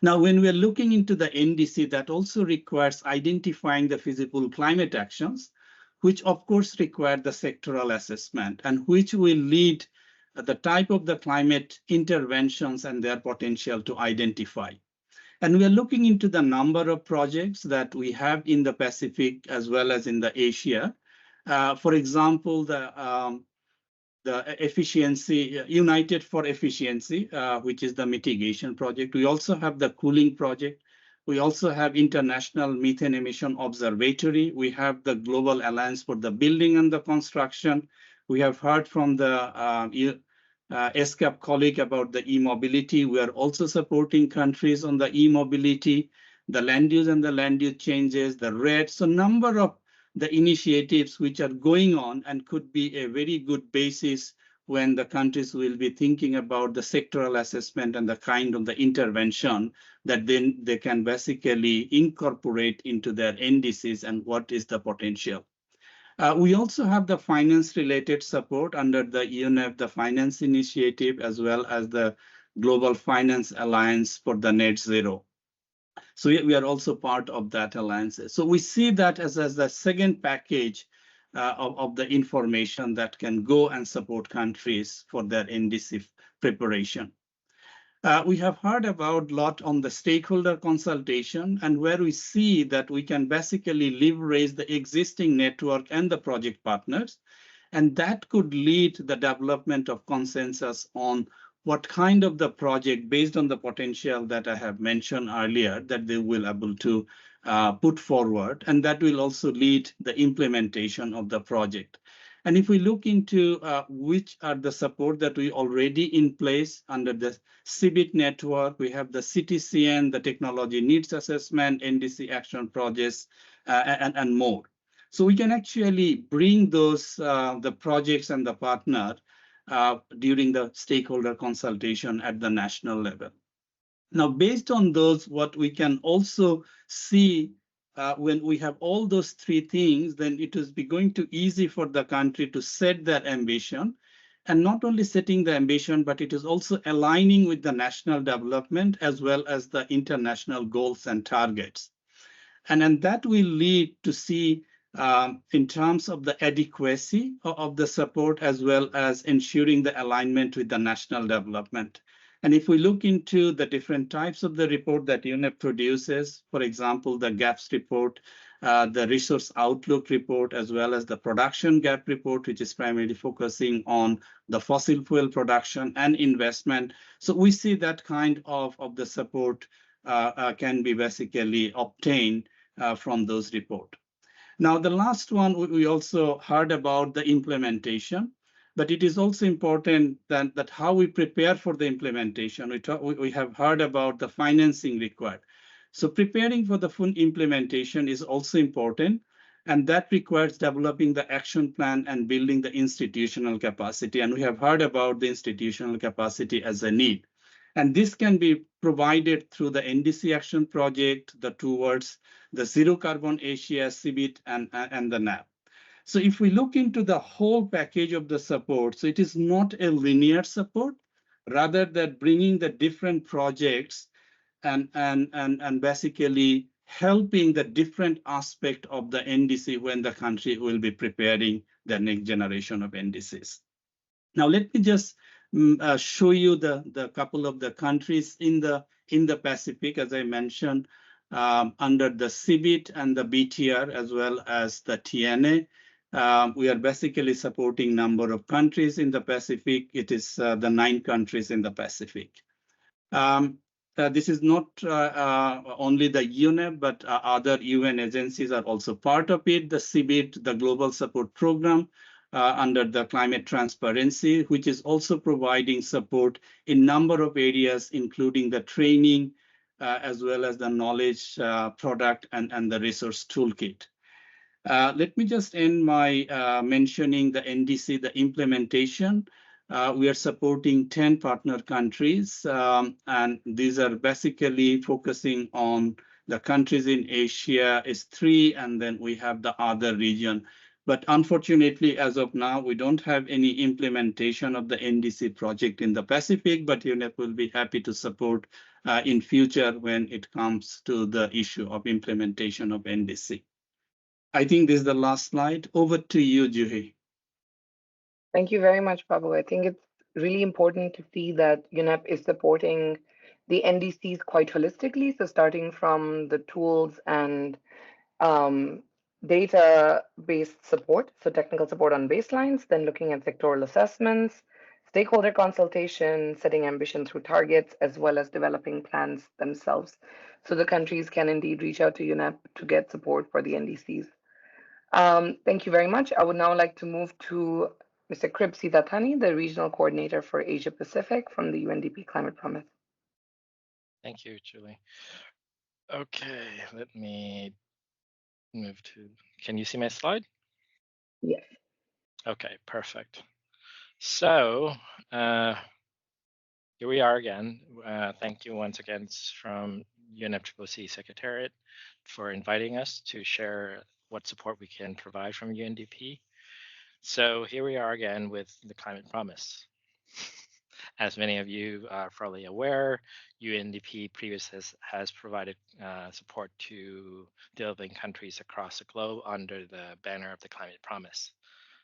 Speaker 7: Now, when we're looking into the NDC, that also requires identifying the feasible climate actions, which of course require the sectoral assessment and which will lead the type of the climate interventions and their potential to identify. And we are looking into the number of projects that we have in the Pacific as well as in the Asia. For example, the efficiency, United for Efficiency, which is the mitigation project. We also have the cooling project. We also have International Methane Emission Observatory. We have the Global Alliance for the Building and the Construction. We have heard from the ESCAP colleague about the e-mobility. We are also supporting countries on the e-mobility, the land use and the land use changes, the RED. So number of the initiatives which are going on and could be a very good basis when the countries will be thinking about the sectoral assessment and the kind of the intervention that then they can basically incorporate into their NDCs and what is the potential. We also have the finance-related support under the UNEP, the Finance Initiative, as well as the Global Finance Alliance for the Net Zero. So we are also part of that alliance. So we see that as the second package of the information that can go and support countries for their NDC preparation. We have heard about a lot on the stakeholder consultation and where we see that we can basically leverage the existing network and the project partners. And that could lead the development of consensus on what kind of the project based on the potential that I have mentioned earlier that they will able to put forward. And that will also lead the implementation of the project. And if we look into which are the support that we already in place under the CBIT network, we have the CTCN, the Technology Needs Assessment, NDC Action Projects, and more. So we can actually bring those, the projects and the partner during the stakeholder consultation at the national level. Now, based on those, what we can also see when we have all those three things, then it is going to be easy for the country to set their ambition. And not only setting the ambition, but it is also aligning with the national development as well as the international goals and targets. And that will lead to see in terms of the adequacy of the support as well as ensuring the alignment with the national development. And if we look into the different types of the report that UNEP produces, for example, the gaps report, the resource outlook report, as well as the production gap report, which is primarily focusing on the fossil fuel production and investment. So we see that kind of the support can be basically obtained from those reports. Now, the last one, we also heard about the implementation, but it is also important that how we prepare for the implementation. We have heard about the financing required. So preparing for the full implementation is also important, and that requires developing the action plan and building the institutional capacity. And we have heard about the institutional capacity as a need. And this can be provided through the NDC action project, the towards the Zero Carbon Asia, CBIT, and the NAP. So if we look into the whole package of the support, so it is not a linear support, rather than bringing the different projects and basically helping the different aspect of the NDC when the country will be preparing the next generation of NDCs. Now, let me just show you the couple of the countries in the Pacific, as I mentioned, under the CBIT and the BTR, as well as the TNA. We are basically supporting number of countries in the Pacific. It is the 9 countries in the Pacific. This is not only the UNEP, but other UN agencies are also part of it. The CBIT, the Global Support Program, under the climate transparency, which is also providing support in number of areas, including the training, as well as the knowledge product and the resource toolkit. Let me just end my mentioning the NDC, the implementation. We are supporting 10 partner countries, and these are basically focusing on the countries in Asia is 3, and then we have the other region. But unfortunately, as of now, we don't have any implementation of the NDC project in the Pacific, but UNEP will be happy to support in future when it comes to the issue of implementation of NDC. I think this is the last slide. Over to you, Juhi.
Speaker 1: Thank you very much, Babu. I think it's really important to see that UNEP is supporting the NDCs quite holistically. So starting from the tools and data-based support, so technical support on baselines, then looking at sectoral assessments, stakeholder consultation, setting ambition through targets, as well as developing plans themselves. So the countries can indeed reach out to UNEP to get support for the NDCs. Thank you very much. I would now like to move to Mr. Krib Sitatani, the Regional Coordinator for Asia Pacific from the UNDP Climate Promise.
Speaker 8: Thank you, Julie. Okay, let me move to, can you see my slide?
Speaker 1: Yes.
Speaker 8: Okay, perfect. So here we are again. Thank you once again from UNFCCC Secretariat for inviting us to share what support we can provide from UNDP. So here we are again with the Climate Promise. As many of you are probably aware, UNDP previously has provided support to developing countries across the globe under the banner of the Climate Promise.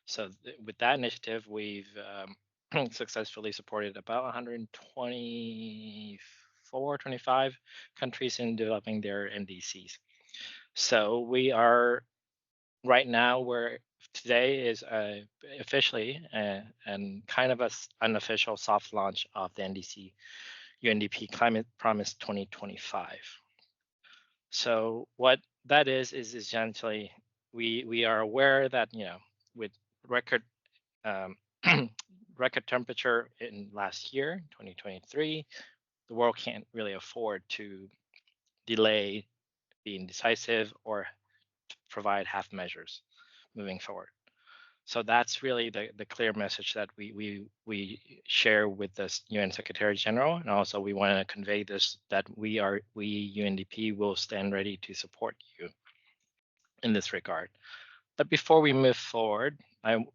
Speaker 8: So with that initiative, we've successfully supported about 125 countries in developing their NDCs. So we are right now, today is officially and kind of an unofficial soft launch of the NDC UNDP Climate Promise 2025. So what that is essentially we are aware that with record record temperature in last year 2023, the world can't really afford to delay being decisive or to provide half measures. moving forward. So that's really the clear message that we share with the UN Secretary General, and also we want to convey this, that we UNDP will stand ready to support you in this regard. But before we move forward,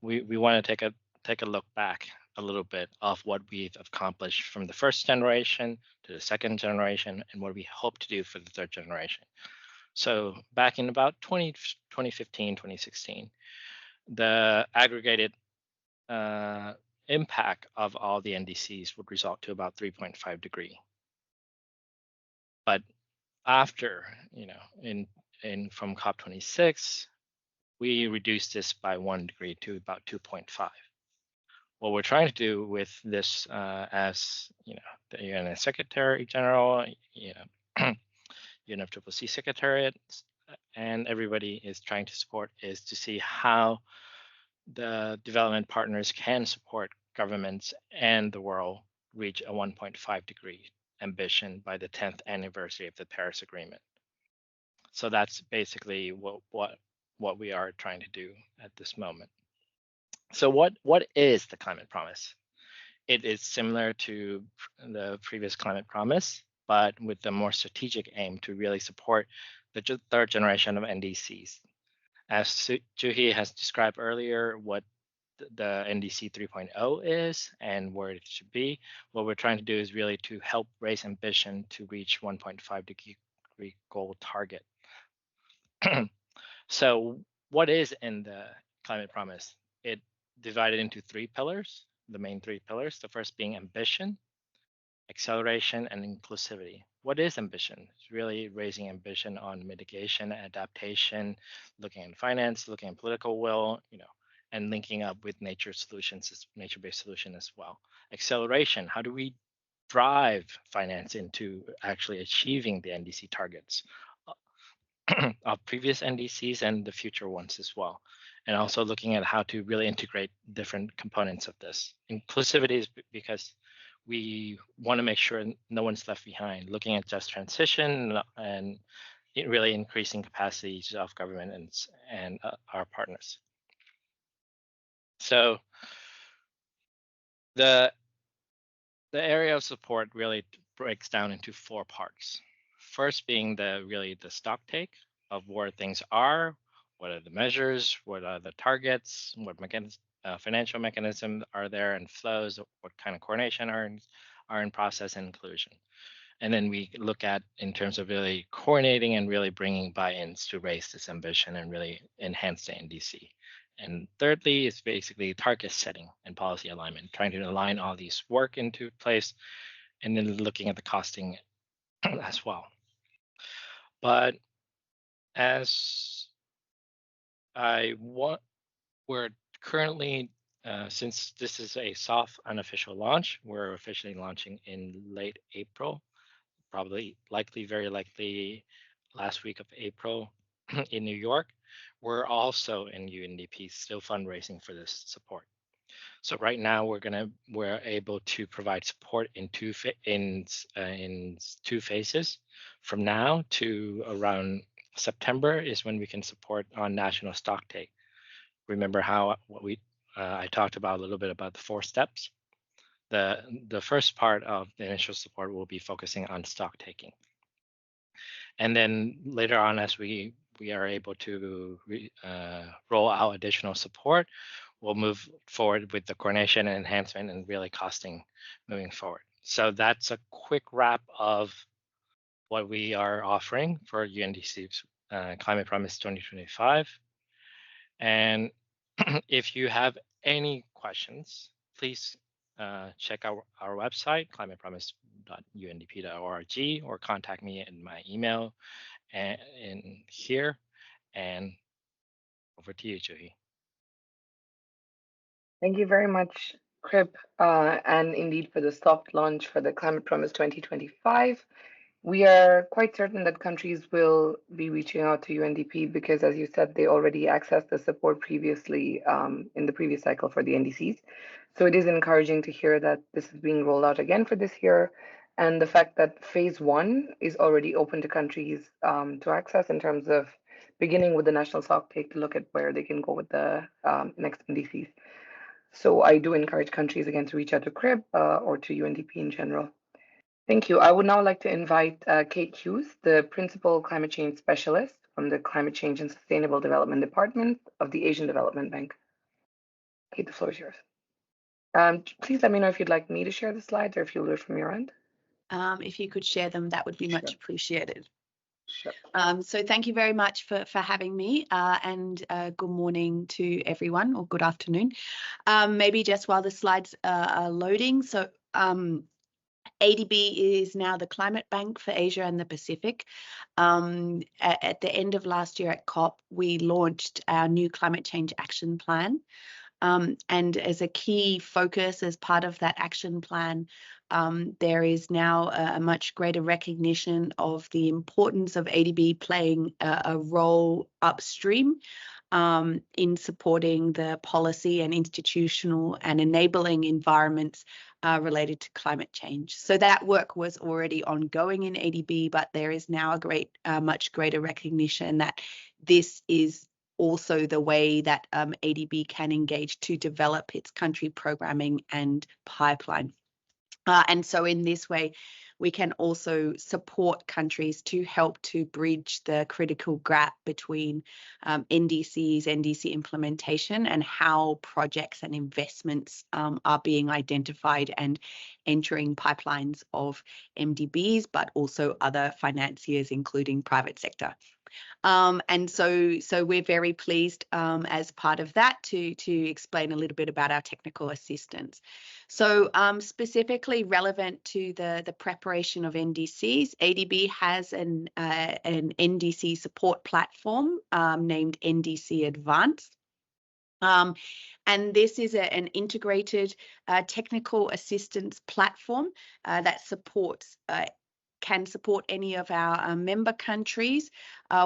Speaker 8: we want to take a look back a little bit of what we've accomplished from the first generation to the second generation and what we hope to do for the third generation. So back in about 2015, 2016, the aggregated impact of all the NDCs would result to about 3.5 degree. But after, in from COP26, we reduced this by 1 degree to about 2.5. What we're trying to do with this, as the UN Secretary General, UNFCCC Secretariat, and everybody is trying to support, is to see how the development partners can support governments and the world reach a 1.5 degree ambition by the 10th anniversary of the Paris Agreement. So that's basically what we are trying to do at this moment. So what is the climate promise? It is similar to the previous climate promise, but with the more strategic aim to really support the third generation of NDCs. As Juhi has described earlier, what the NDC 3.0 is and where it should be, what we're trying to do is really to help raise ambition to reach 1.5 degree goal target. So what is in the climate promise? It divided into 3 pillars, the main 3 pillars, the first being ambition, acceleration, and inclusivity. What is ambition? It's really raising ambition on mitigation, adaptation, looking at finance, looking at political will, and linking up with nature-based solution as well. Acceleration, how do we drive finance into actually achieving the NDC targets of previous NDCs and the future ones as well? And also looking at how to really integrate different components of this. Inclusivity is because we want to make sure no one's left behind, looking at just transition and really increasing capacities of government and our partners. So the area of support really breaks down into 4 parts. First being the stock take of where things are, what are the measures, what are the targets, what financial mechanisms are there and flows, what kind of coordination are in process and inclusion. And then we look at in terms of really coordinating and really bringing buy-ins to raise this ambition and really enhance the NDC. And thirdly is basically target setting and policy alignment, trying to align all these work into place and then looking at the costing as well. But as we're currently, since this is a soft unofficial launch, we're officially launching in late April, very likely last week of April in New York. We're also in UNDP still fundraising for this support. So right now we're able to provide support in two phases. From now to around September is when we can support on national stock take. Remember how I talked about a little bit about the 4 steps. The first part of the initial support will be focusing on stock taking. And then later on, as we are able to roll out additional support, we'll move forward with the coordination and enhancement and really costing moving forward. So that's a quick wrap of what we are offering for UNDC's Climate Promise 2025. And if you have any questions, please check out our website, climatepromise.undp.org, or contact me in my email in here. And over to you, Juhi.
Speaker 1: Thank you very much, Krip, and indeed for the soft launch for the Climate Promise 2025. We are quite certain that countries will be reaching out to UNDP because, as you said, they already accessed the support previously in the previous cycle for the NDCs. So it is encouraging to hear that this is being rolled out again for this year, and the fact that phase 1 is already open to countries to access in terms of beginning with the national stock take to look at where they can go with the next NDCs. So I do encourage countries again to reach out to CRIB or to UNDP in general. Thank you. I would now like to invite Kate Hughes, the Principal Climate Change Specialist from the Climate Change and Sustainable Development Department of the Asian Development Bank. Kate, the floor is yours. Please let me know if you'd like me to share the slides or if you'll do it from your end.
Speaker 9: If you could share them, that would be much appreciated.
Speaker 1: Sure.
Speaker 9: So thank you very much for having me and good morning to everyone, or good afternoon. Maybe just while the slides are loading. So ADB is now the Climate Bank for Asia and the Pacific. At the end of last year at COP, we launched our new Climate Change Action Plan. And as a key focus as part of that action plan, there is now a much greater recognition of the importance of ADB playing a role upstream in supporting the policy and institutional and enabling environments related to climate change. So that work was already ongoing in ADB, but there is now a much greater recognition that this is also the way that ADB can engage to develop its country programming and pipeline. And so in this way, we can also support countries to help to bridge the critical gap between NDCs, NDC implementation, and how projects and investments are being identified and entering pipelines of MDBs, but also other financiers, including private sector. And so we're very pleased as part of that to explain a little bit about our technical assistance. So specifically relevant to the preparation of NDCs, ADB has an NDC support platform named NDC Advanced. And this is an integrated technical assistance platform that can support any of our member countries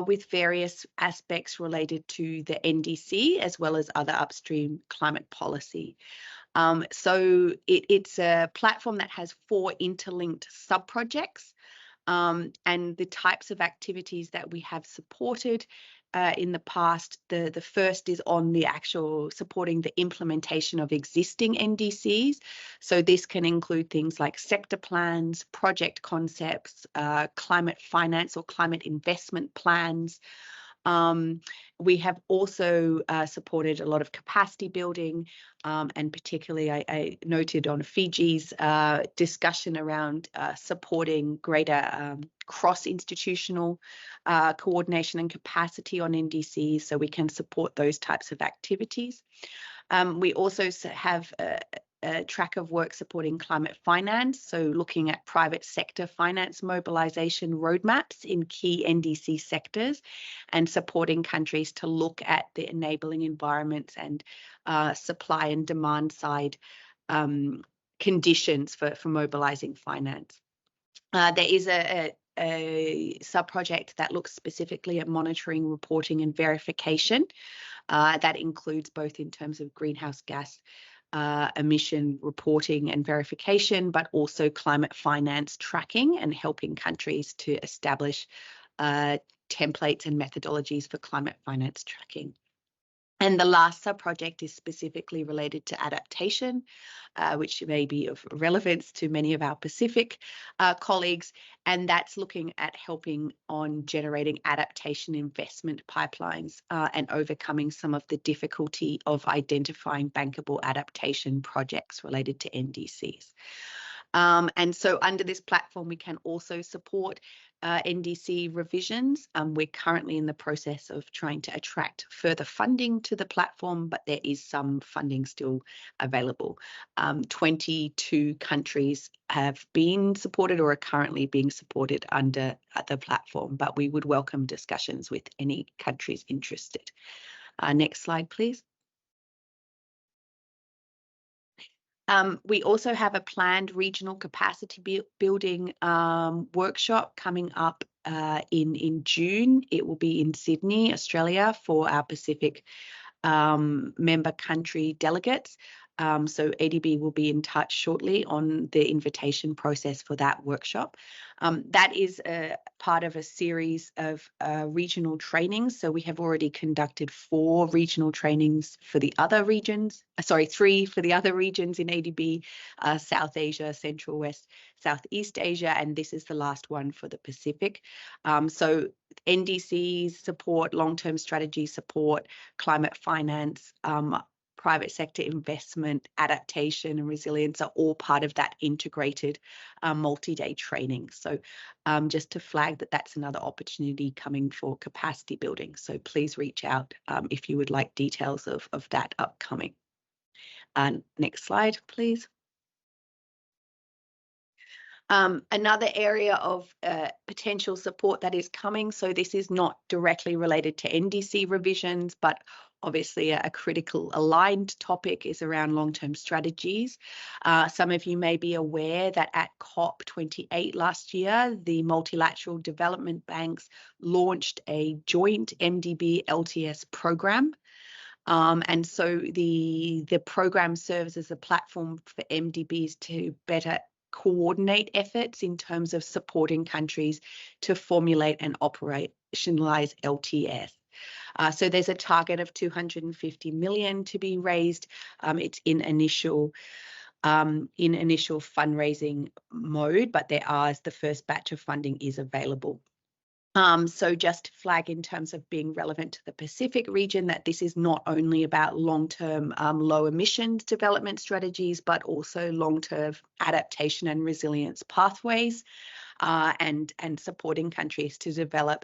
Speaker 9: with various aspects related to the NDC as well as other upstream climate policy. So it's a platform that has 4 interlinked sub-projects, and the types of activities that we have supported in the past. The first is on the actual supporting the implementation of existing NDCs. So this can include things like sector plans, project concepts, climate finance or climate investment plans. We have also supported a lot of capacity building, and particularly I noted on Fiji's discussion around supporting greater cross-institutional coordination and capacity on NDCs, so we can support those types of activities. We also have a track of work supporting climate finance, so looking at private sector finance mobilization roadmaps in key NDC sectors and supporting countries to look at the enabling environments and supply and demand side conditions for mobilizing finance. There is a sub-project that looks specifically at monitoring, reporting and verification. That includes both in terms of greenhouse gas emission reporting and verification, but also climate finance tracking and helping countries to establish templates and methodologies for climate finance tracking. And the last sub-project is specifically related to adaptation, which may be of relevance to many of our Pacific colleagues, and that's looking at helping on generating adaptation investment pipelines and overcoming some of the difficulty of identifying bankable adaptation projects related to NDCs. And so under this platform, we can also support NDC revisions. We're currently in the process of trying to attract further funding to the platform, but there is some funding still available. 22 countries have been supported or are currently being supported under the platform, but we would welcome discussions with any countries interested. Next slide, please. We also have a planned regional capacity building workshop coming up in June. It will be in Sydney, Australia, for our Pacific member country delegates. So ADB will be in touch shortly on the invitation process for that workshop. That is a part of a series of regional trainings. So we have already conducted 4 regional trainings for the other regions, 3 for the other regions in ADB, South Asia, Central, West, Southeast Asia, and this is the last one for the Pacific. So NDCs support, long-term strategy support, climate finance, private sector investment, adaptation and resilience are all part of that integrated multi-day training. So just to flag that that's another opportunity coming for capacity building. So please reach out if you would like details of that upcoming. Next slide, please. Another area of potential support that is coming, so this is not directly related to NDC revisions, but obviously a critical aligned topic is around long-term strategies. Some of you may be aware that at COP28 last year, the multilateral development banks launched a joint MDB LTS program. And so the program serves as a platform for MDBs to better coordinate efforts in terms of supporting countries to formulate and operationalize LTS. So there's a target of 250 million to be raised. It's in initial fundraising mode, but the first batch of funding is available. So just to flag in terms of being relevant to the Pacific region that this is not only about long-term low emissions development strategies, but also long-term adaptation and resilience pathways and supporting countries to develop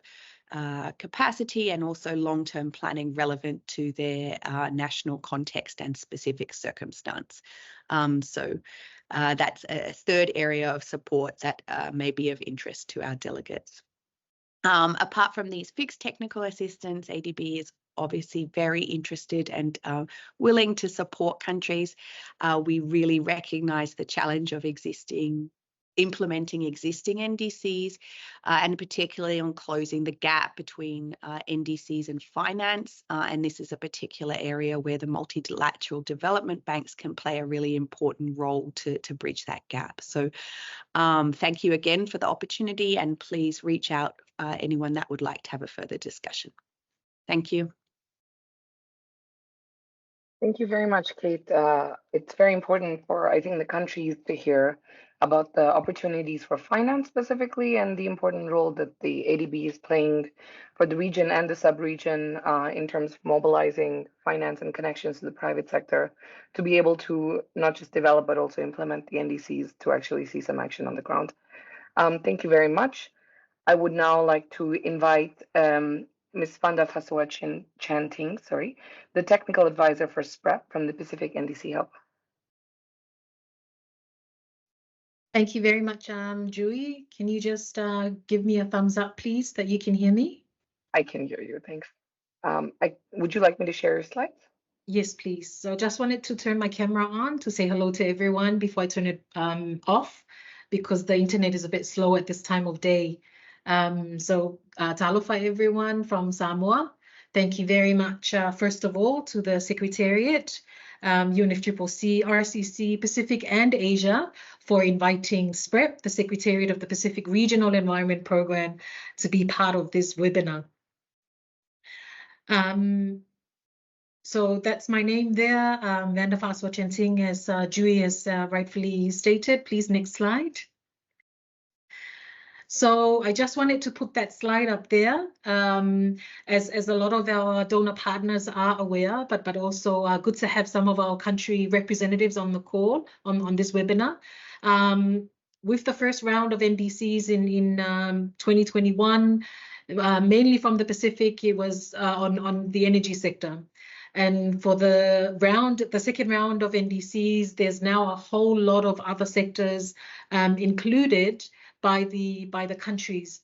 Speaker 9: capacity and also long-term planning relevant to their national context and specific circumstance. So that's a third area of support that may be of interest to our delegates. Apart from these fixed technical assistance, ADB is obviously very interested and willing to support countries. We really recognise the challenge of implementing existing NDCs, and particularly on closing the gap between NDCs and finance. And this is a particular area where the multilateral development banks can play a really important role to bridge that gap. So thank you again for the opportunity, and please reach out anyone that would like to have a further discussion. Thank you.
Speaker 1: Thank you very much, Kate. It's very important for, I think, the countries to hear about the opportunities for finance specifically and the important role that the ADB is playing for the region and the sub-region in terms of mobilizing finance and connections to the private sector to be able to not just develop, but also implement the NDCs to actually see some action on the ground. Thank you very much. I would now like to invite Ms. Vanda Fasua Chanting, the Technical Advisor for SPREP from the Pacific NDC Hub.
Speaker 10: Thank you very much, Julie. Can you just give me a thumbs up, please, that you can hear me?
Speaker 1: I can hear you, thanks. Would you like me to share your slides?
Speaker 10: Yes, please. So I just wanted to turn my camera on to say hello to everyone before I turn it off, because the internet is a bit slow at this time of day. So talofa everyone from Samoa. Thank you very much, first of all, to the Secretariat, UNFCCC, RCC, Pacific and Asia for inviting SPREP, the Secretariat of the Pacific Regional Environment Program, to be part of this webinar. So that's my name there, Vanda Fasua Chanting, as Jui has rightfully stated. Please, next slide. So I just wanted to put that slide up there, as a lot of our donor partners are aware, but also good to have some of our country representatives on the call on this webinar. With the first round of NDCs in 2021, mainly from the Pacific, it was on the energy sector. And for the second round of NDCs, there's now a whole lot of other sectors included by the countries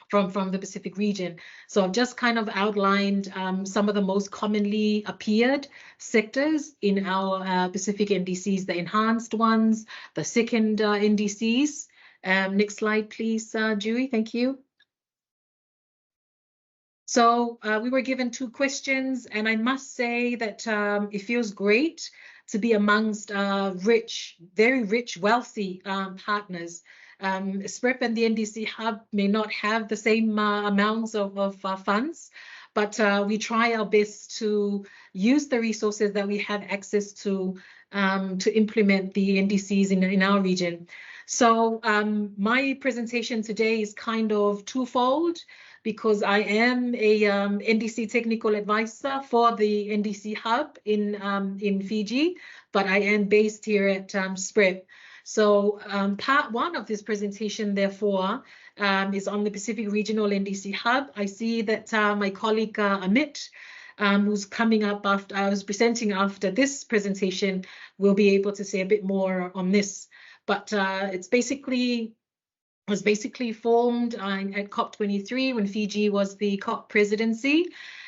Speaker 10: from the Pacific region. So I've just kind of outlined some of the most commonly appeared sectors in our Pacific NDCs, the enhanced ones, the second NDCs. Next slide, please, Julie. Thank you. So we were given 2 questions, and I must say that it feels great to be amongst rich, very rich, wealthy partners. SPREP and the NDC Hub may not have the same amounts of funds, but we try our best to use the resources that we have access to implement the NDCs in our region. So my presentation today is kind of twofold, because I am a NDC technical advisor for the NDC Hub in Fiji, but I am based here at SPREP. So part one of this presentation, therefore, is on the Pacific Regional NDC Hub. I see that my colleague Amit, who's coming up after, who's presenting after this presentation, will be able to say a bit more on this. But was basically formed at COP23 when Fiji was the COP presidency,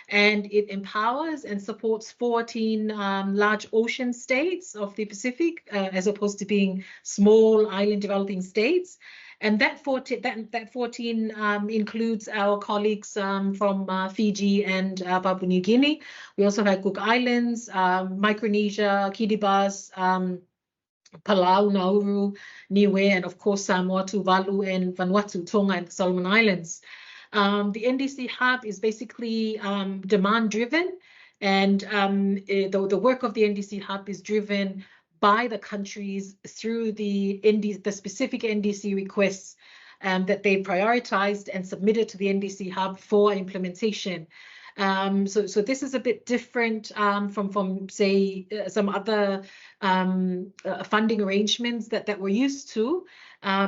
Speaker 10: and it empowers and supports 14 large ocean states of the Pacific, as opposed to being small island developing states. And that 14 includes our colleagues from Fiji and Papua New Guinea. We also have Cook Islands, Micronesia, Kiribati, Palau, Nauru, Niue, and of course Samoa, Tuvalu, and Vanuatu, Tonga, and the Solomon Islands. The NDC Hub is basically demand-driven, and the work of the NDC Hub is driven by the countries through the specific NDC requests that they prioritized and submitted to the NDC Hub for implementation. So this is a bit different from say some other funding arrangements that we're used to,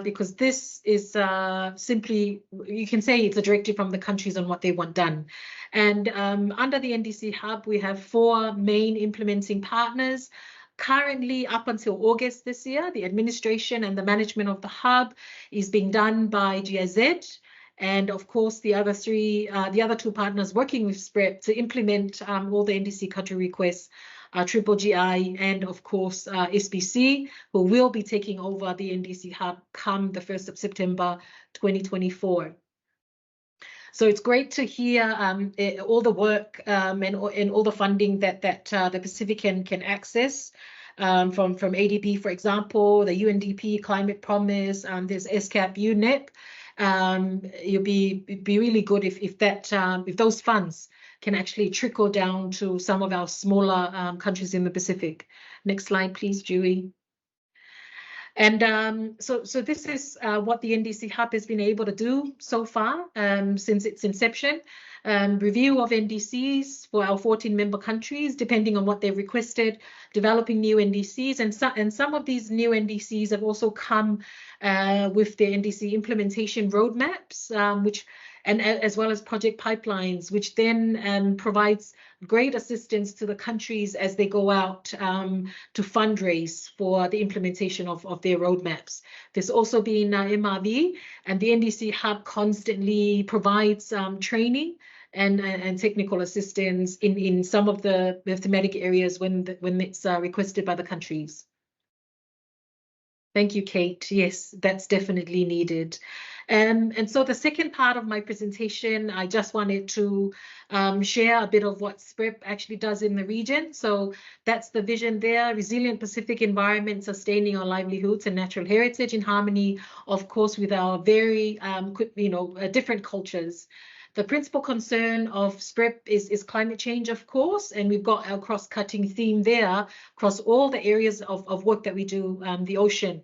Speaker 10: because this is simply, you can say it's a directive from the countries on what they want done. And under the NDC Hub, we have 4 main implementing partners. Currently, up until August this year, the administration and the management of the hub is being done by GIZ. And of course, the other 2 partners working with SPREP to implement all the NDC country requests are Triple GI and of course SBC, who will be taking over the NDC Hub come the 1st of September 2024. So it's great to hear all the work and all the funding that the Pacific can access. From ADB, for example, the UNDP Climate Promise, there's SCAP, UNEP. It'll be really good if those funds can actually trickle down to some of our smaller countries in the Pacific. Next slide, please, Julie. And so this is what the NDC Hub has been able to do so far since its inception. Review of NDCs for our 14 member countries, depending on what they've requested, developing new NDCs, and some of these new NDCs have also come with the NDC implementation roadmaps, as well as project pipelines, which then provides great assistance to the countries as they go out to fundraise for the implementation of their roadmaps. There's also been MRV, and the NDC Hub constantly provides training and technical assistance in some of the thematic areas when it's requested by the countries. Thank you, Kate. Yes, that's definitely needed. And so the second part of my presentation, I just wanted to share a bit of what SPREP actually does in the region. So that's the vision there: resilient Pacific environment, sustaining our livelihoods and natural heritage in harmony, of course, with our very different cultures. The principal concern of SPREP is climate change, of course, and we've got our cross-cutting theme there across all the areas of work that we do, the ocean.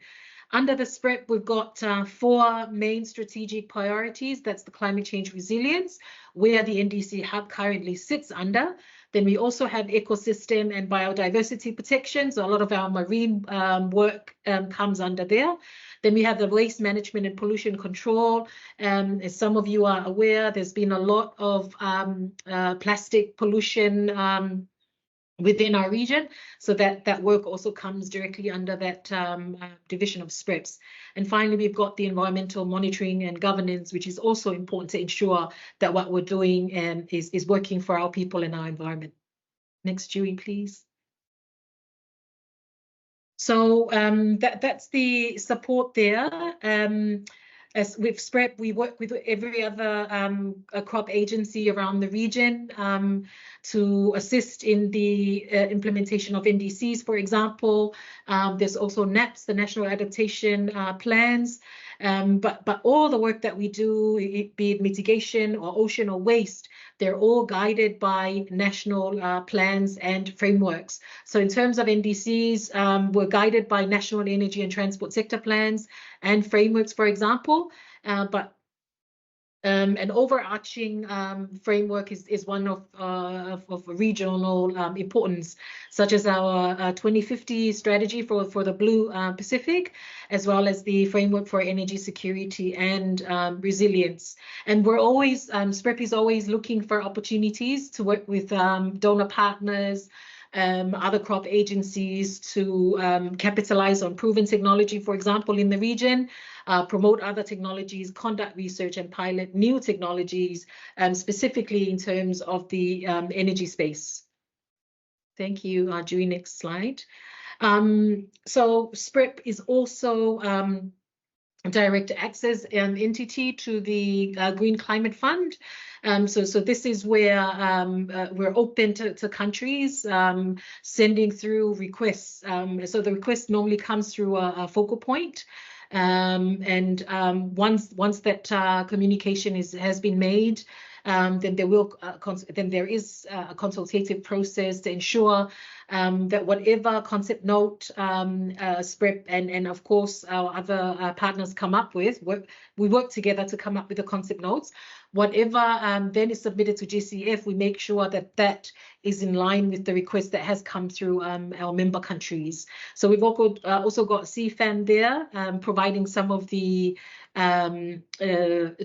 Speaker 10: Under the SPREP, we've got 4 main strategic priorities. That's the climate change resilience, where the NDC Hub currently sits under. Then we also have ecosystem and biodiversity protection. So a lot of our marine work comes under there. Then we have the waste management and pollution control. As some of you are aware, there's been a lot of plastic pollution within our region, so that work also comes directly under that division of SPREPs. And finally, we've got the environmental monitoring and governance, which is also important to ensure that what we're doing is working for our people and our environment. Next, Julie, please. So that's the support there. As with SPREP, we work with every other crop agency around the region to assist in the implementation of NDCs, for example. There's also NAPs, the National Adaptation Plans. But all the work that we do, be it mitigation or ocean or waste, they're all guided by national plans and frameworks. So in terms of NDCs, we're guided by national energy and transport sector plans and frameworks, for example, but an overarching framework is one of regional importance, such as our 2050 strategy for the Blue Pacific, as well as the framework for energy security and resilience. And we're always, SPREP is always looking for opportunities to work with donor partners, other crop agencies to capitalize on proven technology, for example, in the region, promote other technologies, conduct research and pilot new technologies, specifically in terms of the energy space. Thank you, Julie. Next slide. So SPREP is also direct access entity to the Green Climate Fund. So this is where we're open to countries sending through requests. So the request normally comes through a focal point. And once that communication has been made, then there is a consultative process to ensure that whatever concept note SPREP and of course our other partners come up with, we work together to come up with the concept notes. Whatever then is submitted to GCF, we make sure that that is in line with the request that has come through our member countries. So we've also got CFAN there, providing some of the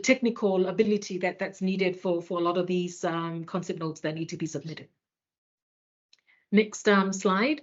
Speaker 10: technical ability that's needed for a lot of these concept notes that need to be submitted. Next slide.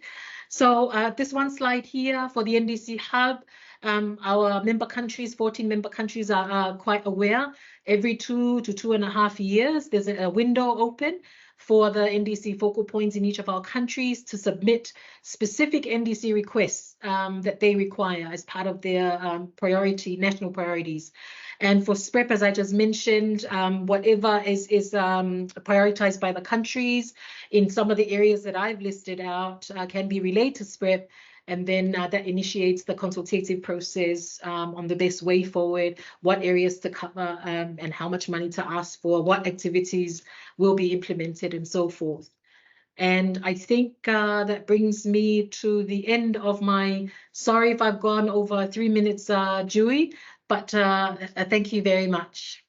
Speaker 10: So this one slide here for the NDC Hub, our member countries, 14 member countries are quite aware. Every 2 to 2.5 years, there's a window open for the NDC focal points in each of our countries to submit specific NDC requests that they require as part of their national priorities. And for SPREP, as I just mentioned, whatever is prioritized by the countries in some of the areas that I've listed out can be relayed to SPREP, and then that initiates the consultative process on the best way forward, what areas to cover and how much money to ask for, what activities will be implemented and so forth. And I think that brings me to the end of my, sorry if I've gone over 3 minutes, Julie, but thank you very much.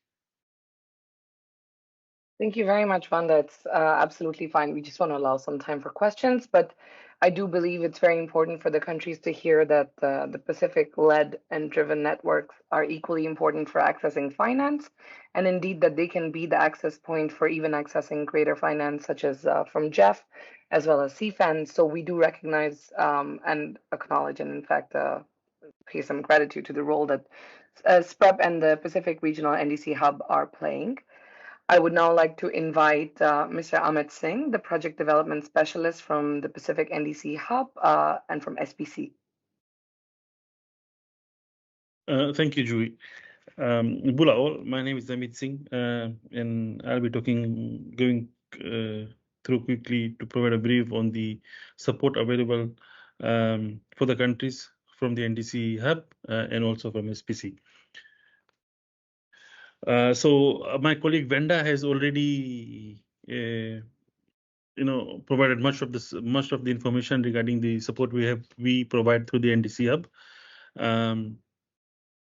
Speaker 1: Thank you very much, Wanda. It's absolutely fine. We just want to allow some time for questions, but I do believe it's very important for the countries to hear that the Pacific-led and driven networks are equally important for accessing finance, and indeed that they can be the access point for even accessing greater finance, such as from Jeff, as well as CFAN. So we do recognize and acknowledge, and in fact, pay some gratitude to the role that SPREP and the Pacific Regional NDC Hub are playing. I would now like to invite Mr. Amit Singh, the Project Development Specialist from the Pacific NDC Hub and from SPC.
Speaker 11: Thank you, Julie. Bula all, my name is Amit Singh, and I'll be going through quickly to provide a brief on the support available for the countries from the NDC Hub and also from SPC. So my colleague Venda has already, provided much of the information regarding the support we provide through the NDC Hub.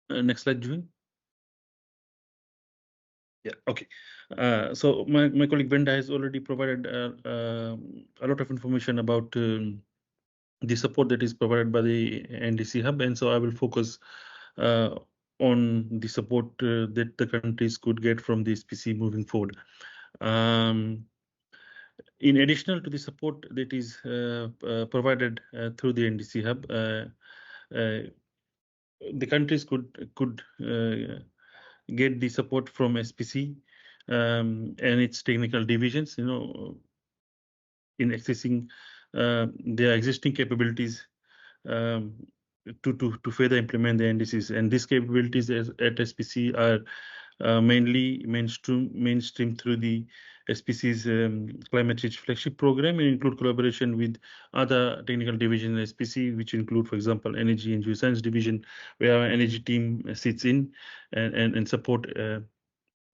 Speaker 11: Next slide, Julie. Yeah, okay. So my colleague Venda has already provided a lot of information about the support that is provided by the NDC Hub, and so I will focus on the support that the countries could get from the SPC moving forward. In addition to the support that is provided through the NDC Hub, the countries could get the support from SPC and its technical divisions, in accessing their existing capabilities to further implement the NDCs. And these capabilities at SPC are mainly mainstream through the SPC's climate change flagship program, and include collaboration with other technical divisions in SPC, which include, for example, energy and geoscience division, where our energy team sits in and support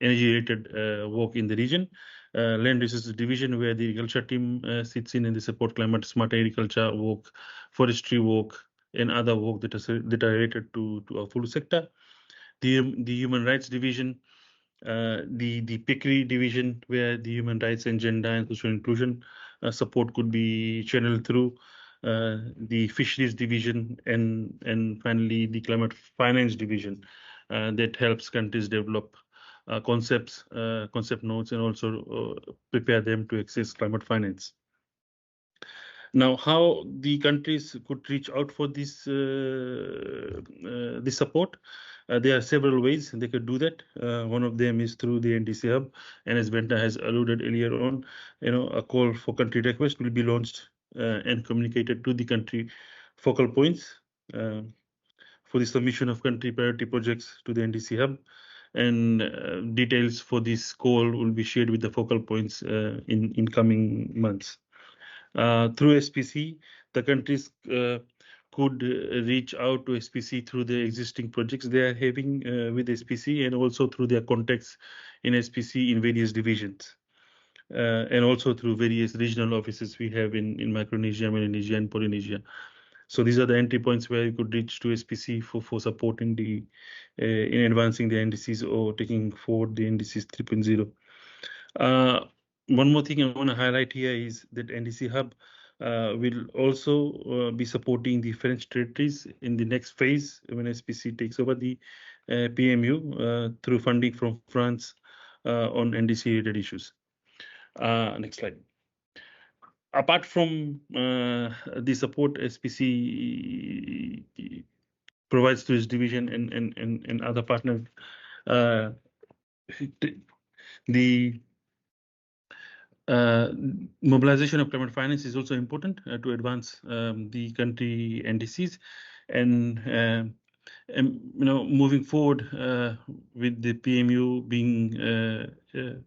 Speaker 11: energy-related work in the region. Land resources division, where the agriculture team sits in and they support climate smart agriculture work, forestry work, and other work that are related to our food sector. The human rights division, the PICRI division, where the human rights and gender and social inclusion support could be channeled through. The fisheries division, and finally the climate finance division that helps countries develop concepts, concept notes, and also prepare them to access climate finance. Now, how the countries could reach out for this support? There are several ways they could do that. One of them is through the NDC Hub, and as Benta has alluded earlier on, a call for country request will be launched and communicated to the country focal points for the submission of country priority projects to the NDC Hub. And details for this call will be shared with the focal points in coming months. Through SPC, the countries could reach out to SPC through the existing projects they are having with SPC, and also through their contacts in SPC in various divisions, and also through various regional offices we have in Micronesia, Melanesia, and Polynesia. So these are the entry points where you could reach to SPC for supporting the in advancing the NDCs or taking forward the NDCs 3.0. One more thing I want to highlight here is that NDC Hub will also be supporting the French territories in the next phase when SPC takes over the PMU through funding from France on NDC-related issues. Next slide. Apart from the support SPC provides to its division and other partners, the mobilization of climate finance is also important to advance the country NDCs, and moving forward with the PMU being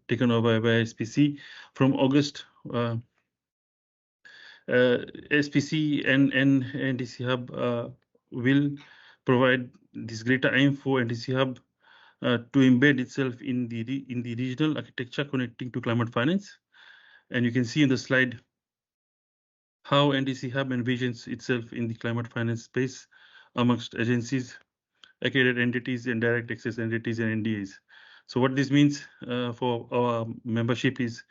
Speaker 11: taken over by SPC from August. SPC and NDC Hub will provide this greater aim for NDC Hub to embed itself in the regional architecture connecting to climate finance. And you can see in the slide how NDC Hub envisions itself in the climate finance space amongst agencies, accredited entities, and direct access entities and NDAs. So what this means for our membership is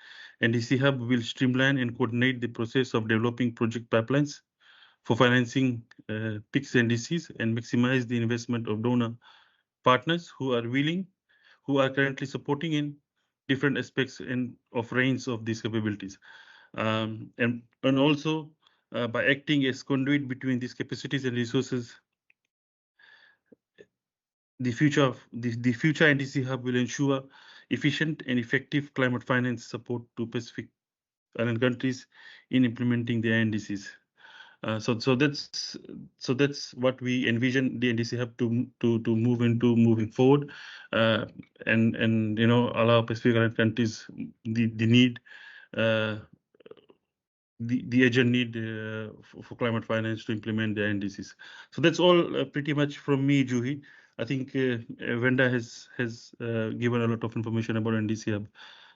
Speaker 11: NDC Hub will streamline and coordinate the process of developing project pipelines for financing PICS NDCs and maximize the investment of donor partners who are currently supporting in different aspects of range of these capabilities. And also by acting as conduit between these capacities and resources, the future NDC Hub will ensure efficient and effective climate finance support to Pacific Island countries in implementing their NDCs. So that's what we envision the NDC Hub to move into moving forward, and allow Pacific Island countries the need. The urgent need for climate finance to implement the NDCs. So that's all pretty much from me, Juhi. I think Venda has given a lot of information about NDC Hub.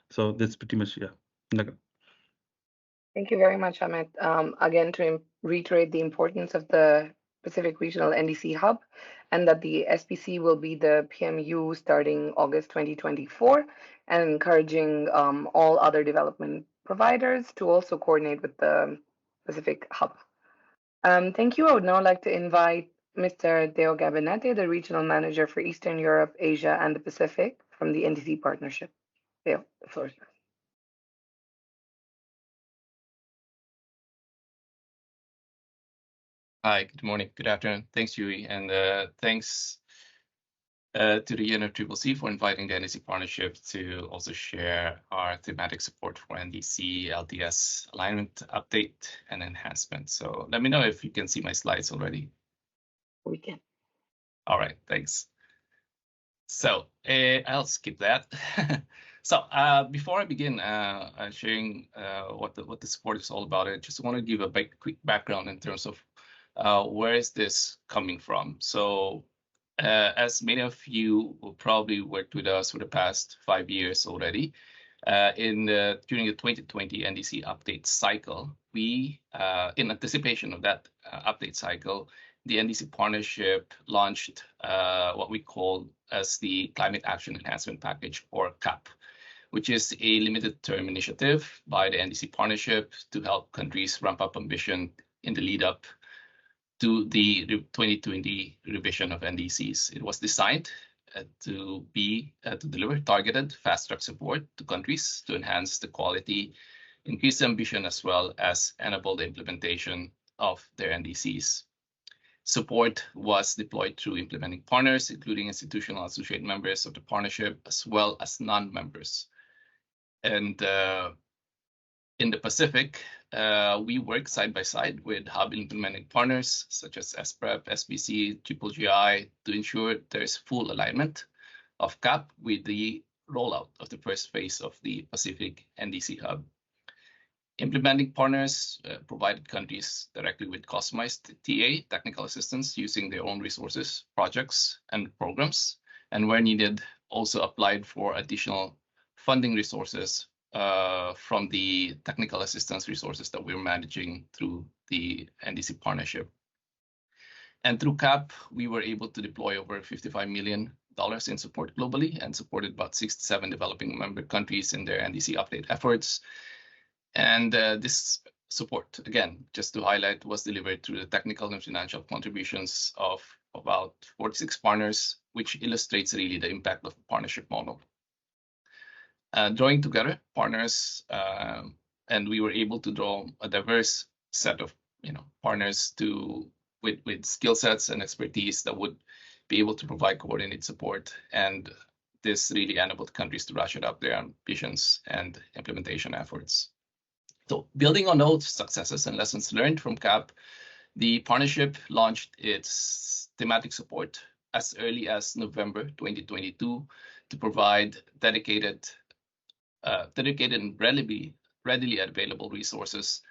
Speaker 11: So that's pretty much, yeah. Naga.
Speaker 1: Thank you very much, Amit. Again, to reiterate the importance of the Pacific Regional NDC Hub, and that the SPC will be the PMU starting August 2024, and encouraging all other development providers to also coordinate with the Pacific Hub. Thank you. I would now like to invite Mr. Deo Gabinete, the Regional Manager for Eastern Europe, Asia, and the Pacific from the NDC Partnership. Deo, the floor is yours.
Speaker 12: Hi, good morning, good afternoon. Thanks, Yui, and thanks to the UNFCCC for inviting the NDC Partnership to also share our thematic support for NDC LDS alignment update and enhancement. So let me know if you can see my slides already.
Speaker 1: weekend.
Speaker 12: All right, thanks. So I'll skip that. So before I begin sharing what the support is all about, I just want to give a quick background in terms of where is this coming from. So as many of you will probably worked with us for the past 5 years already, during the 2020 NDC update cycle, we, in anticipation of that update cycle, the NDC Partnership launched what we call as the Climate Action Enhancement Package, or CAP, which is a limited term initiative by the NDC Partnership to help countries ramp up ambition in the lead up to the 2020 revision of NDCs. It was designed to deliver targeted fast-track support to countries to enhance the quality, increase ambition, as well as enable the implementation of their NDCs. Support was deployed through implementing partners, including institutional associate members of the partnership, as well as non-members. And in the Pacific, we work side by side with hub implementing partners such as SPREP, SBC, GGI to ensure there is full alignment of CAP with the rollout of the first phase of the Pacific NDC hub. Implementing partners provided countries directly with customized TA, technical assistance, using their own resources, projects, and programs, and where needed, also applied for additional funding resources from the technical assistance resources that we're managing through the NDC Partnership. And through CAP, we were able to deploy over $55 million in support globally and supported about 67 developing member countries in their NDC update efforts. And this support, again, just to highlight, was delivered through the technical and financial contributions of about 46 partners, which illustrates really the impact of the partnership model. Drawing together partners, and we were able to draw a diverse set of partners with skill sets and expertise that would be able to provide coordinated support. And this really enabled countries to ratchet up their ambitions and implementation efforts. So building on those successes and lessons learned from CAP, the partnership launched its thematic support as early as November 2022 to provide dedicated and readily available resources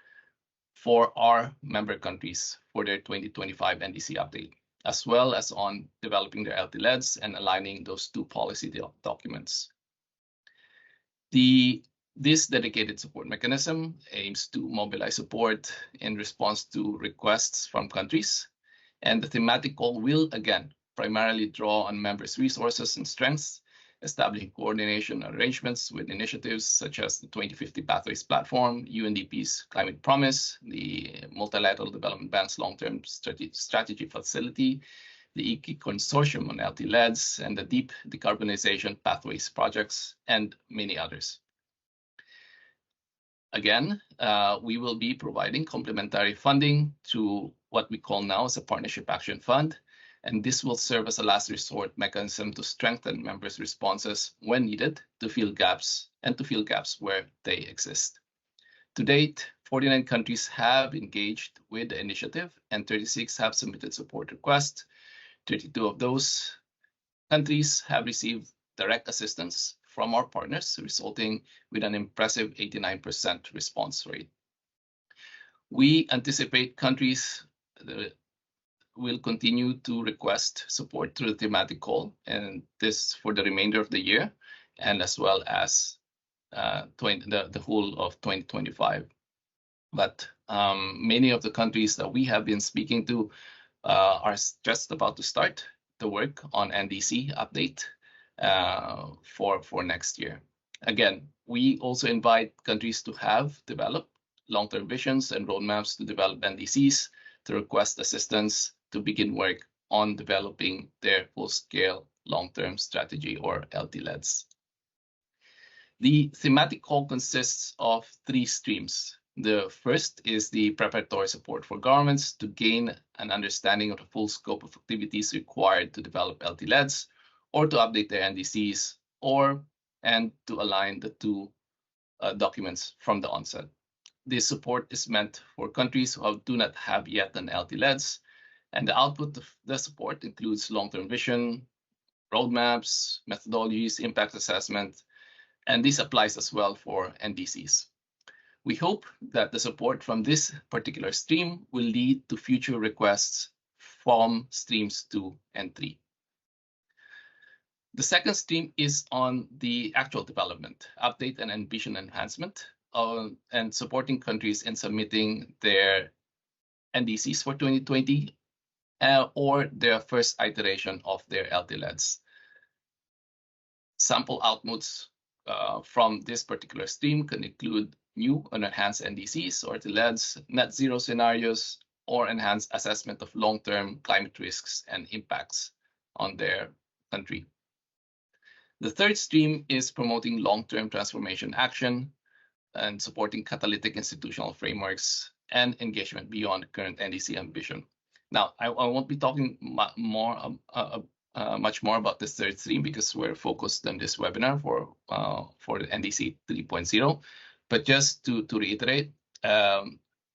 Speaker 12: for our member countries for their 2025 NDC update, as well as on developing their LTLEDs and aligning those two policy documents. This dedicated support mechanism aims to mobilize support in response to requests from countries, and the thematic call will, again, primarily draw on members' resources and strengths, establishing coordination arrangements with initiatives such as the 2050 Pathways Platform, UNDP's Climate Promise, the Multilateral Development Bank's Long-Term Strategy Facility, the IKI Consortium on LTLEDs, and the Deep Decarbonization Pathways projects, and many others. Again, we will be providing complementary funding to what we call now as a Partnership Action Fund, and this will serve as a last resort mechanism to strengthen members' responses when needed to fill gaps where they exist. To date, 49 countries have engaged with the initiative and 36 have submitted support requests. 32 of those countries have received direct assistance from our partners, resulting with an impressive 89% response rate. We anticipate countries will continue to request support through the thematic call, and this for the remainder of the year, and as well as the whole of 2025. But many of the countries that we have been speaking to are just about to start the work on NDC update for next year. Again, we also invite countries to have developed long-term visions and roadmaps to develop NDCs to request assistance to begin work on developing their full-scale long-term strategy, or LTLEDs. The thematic call consists of 3 streams. The first is the preparatory support for governments to gain an understanding of the full scope of activities required to develop LTLEDs or to update their NDCs, and to align the two documents from the onset. This support is meant for countries who do not have yet an LTLEDs, And the output of the support includes long-term vision, roadmaps, methodologies, impact assessment, and this applies as well for NDCs. We hope that the support from this particular stream will lead to future requests from streams 2 and 3. The second stream is on the actual development, update and ambition enhancement, and supporting countries in submitting their NDCs for 2020 or their first iteration of their LTLEDs. Sample outputs from this particular stream can include new and enhanced NDCs or LTLEDs, net zero scenarios, or enhanced assessment of long-term climate risks and impacts on their country. The third stream is promoting long-term transformation action and supporting catalytic institutional frameworks and engagement beyond current NDC ambition. Now, I won't be talking much more about this third stream because we're focused on this webinar for the NDC 3.0. But just to reiterate,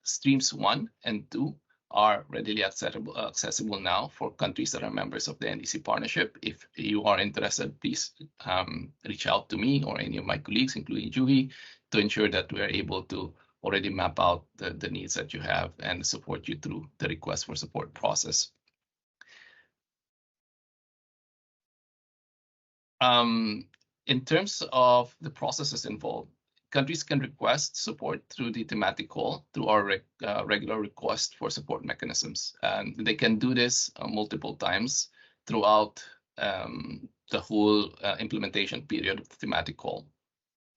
Speaker 12: streams 1 and 2 are readily accessible now for countries that are members of the NDC Partnership. If you are interested, please reach out to me or any of my colleagues, including Juhi, to ensure that we are able to already map out the needs that you have and support you through the request for support process. In terms of the processes involved, countries can request support through the thematic call through our regular request for support mechanisms. And they can do this multiple times throughout the whole implementation period of the thematic call.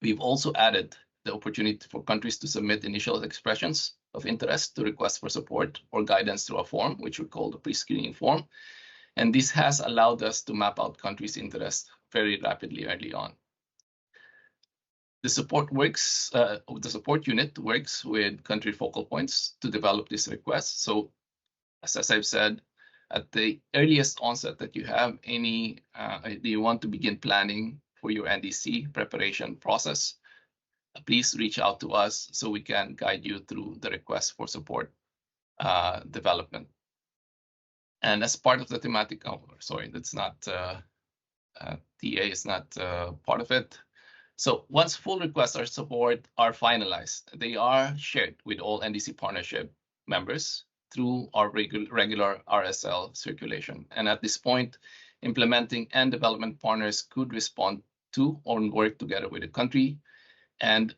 Speaker 12: We've also added the opportunity for countries to submit initial expressions of interest to request for support or guidance through a form, which we call the pre-screening form. And this has allowed us to map out countries' interest very rapidly early on. The support unit works with country focal points to develop this request. So, as I've said, at the earliest onset that you have you want to begin planning for your NDC preparation process, please reach out to us so we can guide you through the request for support development. And as part of the thematic, that's not TA is not part of it. So once full requests or support are finalized, they are shared with all NDC Partnership members through our regular RSL circulation. And at this point, implementing and development partners could respond to or work together with the country, and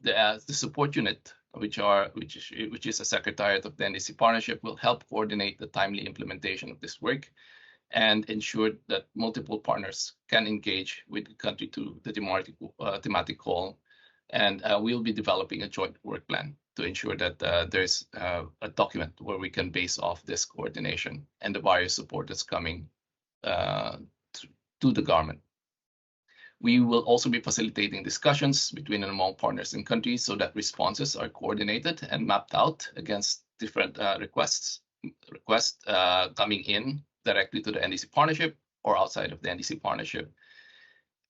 Speaker 12: the support unit, which is a secretariat of the NDC Partnership, will help coordinate the timely implementation of this work and ensure that multiple partners can engage with the country to the thematic call. And we'll be developing a joint work plan to ensure that there's a document where we can base off this coordination and the various support that's coming to the government. We will also be facilitating discussions between and among partners and countries so that responses are coordinated and mapped out against different requests coming in directly to the NDC Partnership or outside of the NDC Partnership.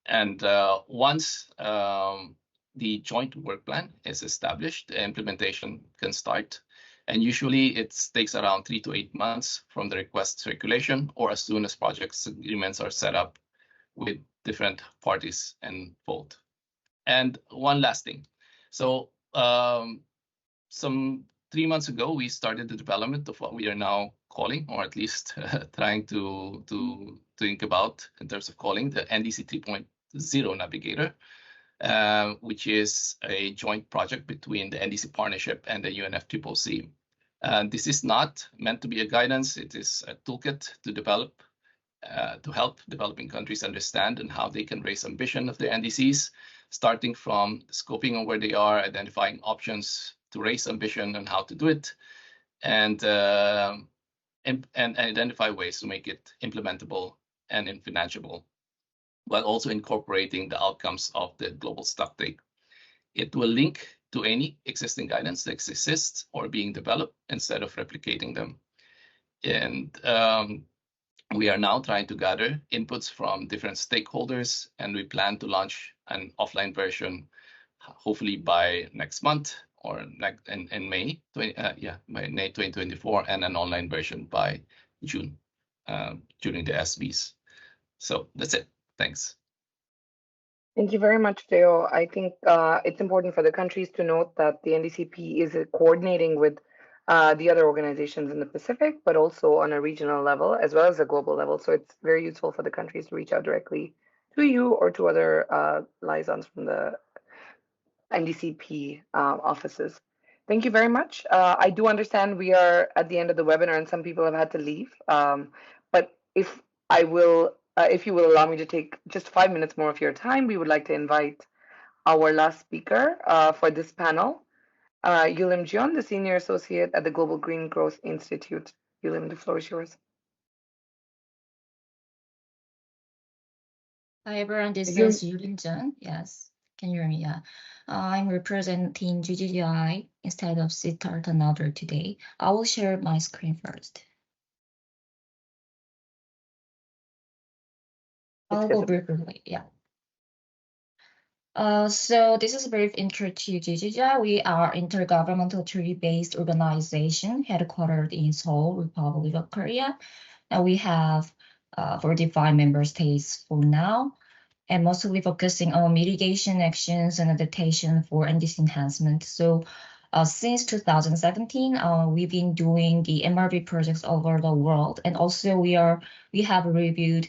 Speaker 12: And once the joint work plan is established, the implementation can start. And usually it takes around 3 to 8 months from the request circulation or as soon as project agreements are set up with different parties involved. And one last thing. So some 3 months ago, we started the development of what we are now calling, or at least trying to think about in terms of calling, the NDC 3.0 Navigator, which is a joint project between the NDC Partnership and the UNFCCC. This is not meant to be a guidance. It is a toolkit to help developing countries understand and how they can raise ambition of their NDCs, starting from scoping on where they are, identifying options to raise ambition and how to do it, and identify ways to make it implementable and financeable, while also incorporating the outcomes of the global stocktake. It will link to any existing guidance that exists or being developed instead of replicating them. And we are now trying to gather inputs from different stakeholders, and we plan to launch an offline version hopefully by next month or in May, May 2024, and an online version by June during the SBs. So that's it. Thanks.
Speaker 1: Thank you very much, Deo. I think it's important for the countries to note that the NDCP is coordinating with the other organizations in the Pacific, but also on a regional level as well as a global level. So it's very useful for the countries to reach out directly to you or to other liaisons from the NDCP offices. Thank you very much. I do understand we are at the end of the webinar and some people have had to leave. But if you will allow me to take just 5 minutes more of your time, we would like to invite our last speaker for this panel, Yulim Jion, the Senior Associate at the Global Green Growth Institute. Yulim, the floor is yours.
Speaker 13: Hi everyone, this is Yulim Jion. Yes, can you hear me? Yeah. I'm representing GGGI instead of Siddharth Another today. I will share my screen first. I'll go briefly, yeah. So this is a brief intro to GGGI. We are intergovernmental treaty-based organization headquartered in Seoul, Republic of Korea. And we have 45 member states for now, and mostly focusing on mitigation actions and adaptation for NDC enhancement. So since 2017, we've been doing the MRV projects all over the world. And also we have reviewed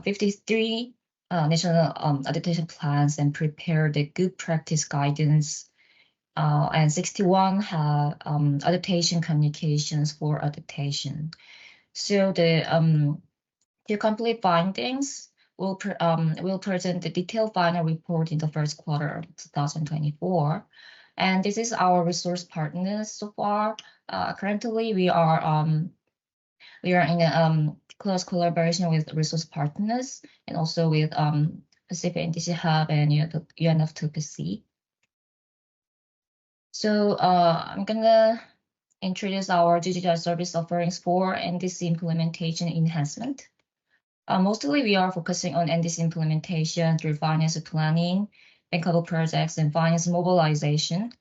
Speaker 13: 53 national adaptation plans and prepared the good practice guidance. And 61 have adaptation communications for adaptation. So the complete findings will present the detailed final report in the first quarter of 2024. And this is our resource partners so far. Currently, we are in a close collaboration with resource partners and also with Pacific NDC Hub and UNFCCC. So I'm gonna introduce our GGGI service offerings for NDC implementation enhancement. Mostly we are focusing on NDC implementation through finance planning, bankable projects, and finance mobilization,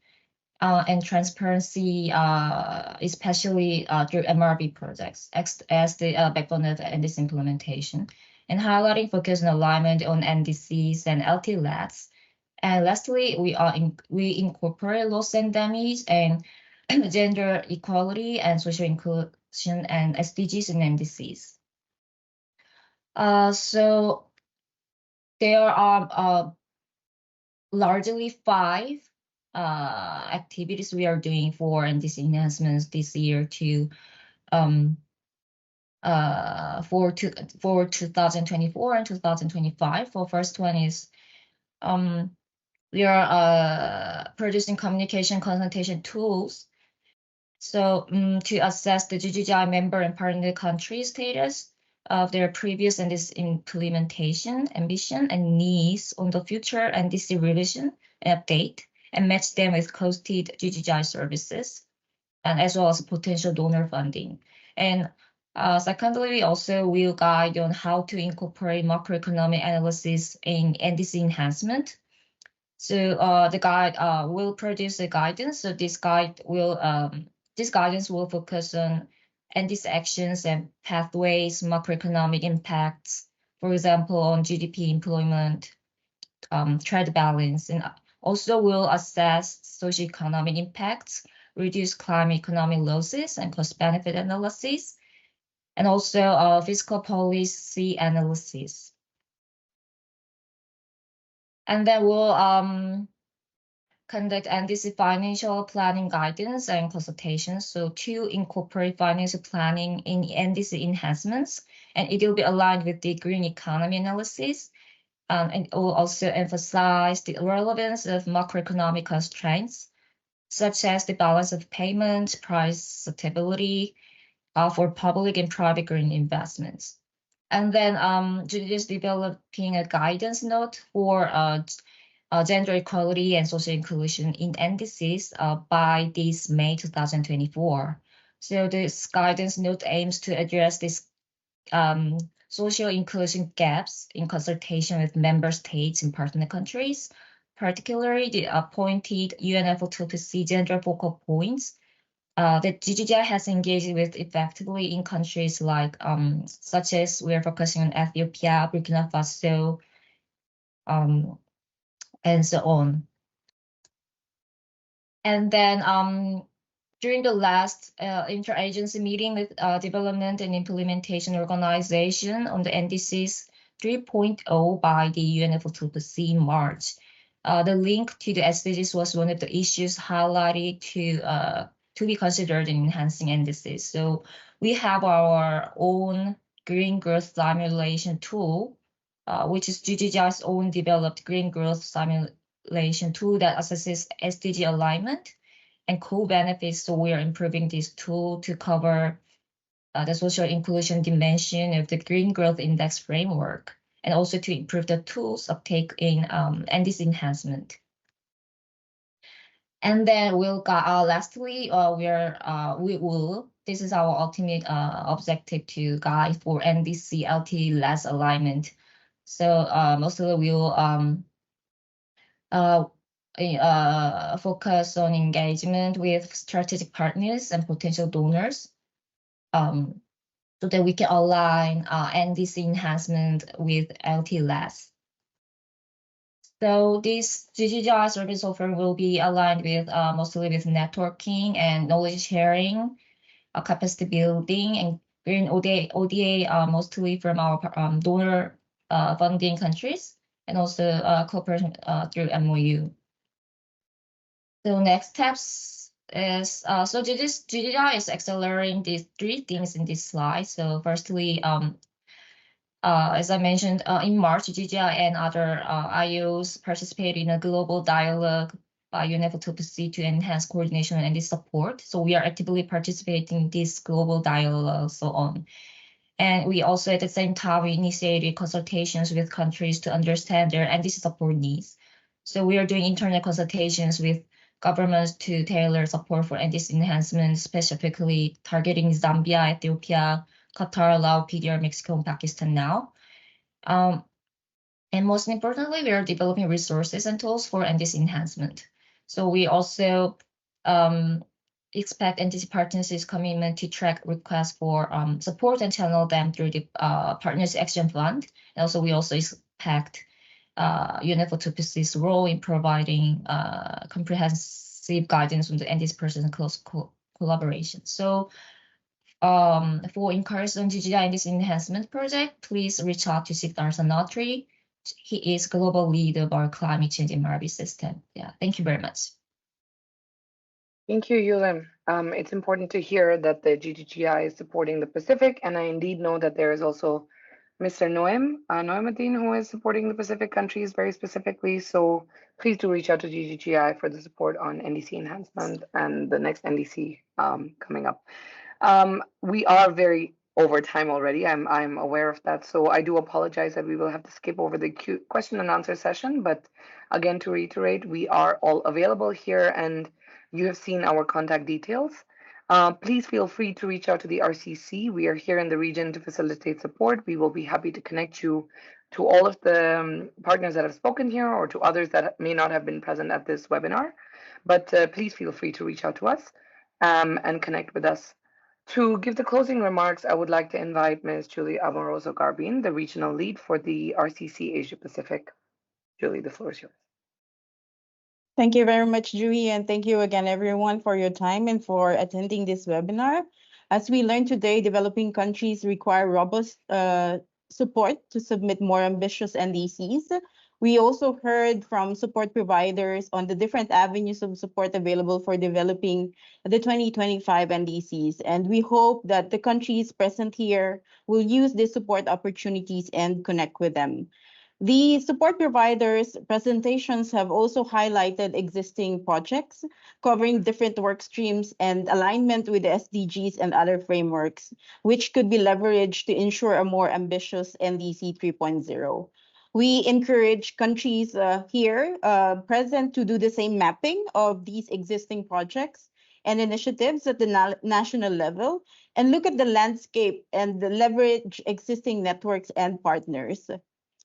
Speaker 13: and transparency, especially through MRB projects as the backbone of NDC implementation, and highlighting focus on alignment on NDCs and LT-LATs. And lastly, we incorporate loss and damage and gender equality and social inclusion and SDGs in NDCs. So there are largely 5 activities we are doing for NDC enhancements this year for 2024 and 2025. For first one is we are producing communication consultation tools. So to assess the GGGI member and partner country status of their previous NDC implementation, ambition, and needs on the future NDC revision and update, and match them with costed GGGI services, and as well as potential donor funding. And secondly, we also will guide on how to incorporate macroeconomic analysis in NDC enhancement. So the guide will produce a guidance. So this guidance will focus on NDC actions and pathways, macroeconomic impacts, for example, on GDP, employment, trade balance, and also will assess socioeconomic impacts, reduce climate economic losses and cost-benefit analysis, and also fiscal policy analysis. And then we'll conduct NDC financial planning guidance and consultations. So to incorporate financial planning in NDC enhancements, and it will be aligned with the green economy analysis. And it will also emphasize the relevance of macroeconomic constraints, such as the balance of payments, price stability for public and private green investments. And then GGGI is developing a guidance note for gender equality and social inclusion in NDCs by this May 2024. So this guidance note aims to address this social inclusion gaps in consultation with member states and partner countries, particularly the appointed UNFCCC gender focal points that GGI has engaged with effectively in countries like such as we are focusing on Ethiopia, Burkina Faso, and so on. And then during the last interagency meeting with Development and Implementation Organization on the NDCs 3.0 by the UNFCCC in March, the link to the SDGs was one of the issues highlighted to be considered in enhancing NDCs. So we have our own green growth simulation tool, which is GGI's own developed green growth simulation tool that assesses SDG alignment and co-benefits. So we are improving this tool to cover the social inclusion dimension of the Green Growth Index framework, and also to improve the tools uptake in NDC enhancement. And then lastly, this is our ultimate objective to guide for NDC LT-less alignment. So mostly we will focus on engagement with strategic partners and potential donors, so that we can align NDC enhancement with LT-less. So this GGI service offering will be aligned with mostly with networking and knowledge sharing, capacity building, and green ODA mostly from our donor funding countries, and also cooperation through MOU. So next steps is so GGI is accelerating these three things in this slide. So firstly, as I mentioned, in March, GGI and other IOs participated in a global dialogue by UNFCCC to enhance coordination and support. So we are actively participating in this global dialogue, so on. And we also, at the same time, we initiated consultations with countries to understand their NDC support needs. So we are doing internal consultations with governments to tailor support for NDC enhancement, specifically targeting Zambia, Ethiopia, Qatar, Laos, PDR, Mexico, and Pakistan now. And most importantly, we are developing resources and tools for NDC enhancement. So we also expect NDC partnerships commitment to track requests for support and channel them through the Partners Action Fund. And also, we also expect UNFCCC's role in providing comprehensive guidance on the NDC person and close collaboration. So for inquiries on GGI NDC enhancement project, please reach out to Siddharth Sanatri. He is global lead of our climate change MRV system. Yeah, thank you very much.
Speaker 1: Thank you, Yulim. It's important to hear that the GGI is supporting the Pacific, and I indeed know that there is also Mr. Noemuddin, who is supporting the Pacific countries very specifically. So please do reach out to GGI for the support on NDC enhancement and the next NDC coming up. We are very over time already. I'm aware of that. So I do apologize that we will have to skip over the question and answer session. But again, to reiterate, we are all available here, and you have seen our contact details. Please feel free to reach out to the RCC. We are here in the region to facilitate support. We will be happy to connect you to all of the partners that have spoken here, or to others that may not have been present at this webinar. But please feel free to reach out to us and connect with us. To give the closing remarks, I would like to invite Ms. Julie Amoroso Garbin, the regional lead for the RCC Asia Pacific. Julie, the floor is yours.
Speaker 14: Thank you very much, Julie, and thank you again, everyone, for your time and for attending this webinar. As we learned today, developing countries require robust support to submit more ambitious NDCs. We also heard from support providers on the different avenues of support available for developing the 2025 NDCs, and we hope that the countries present here will use these support opportunities and connect with them. The support providers' presentations have also highlighted existing projects covering different work streams and alignment with the SDGs and other frameworks, which could be leveraged to ensure a more ambitious NDC 3.0. We encourage countries here present to do the same mapping of these existing projects and initiatives at the national level, and look at the landscape and leverage existing networks and partners.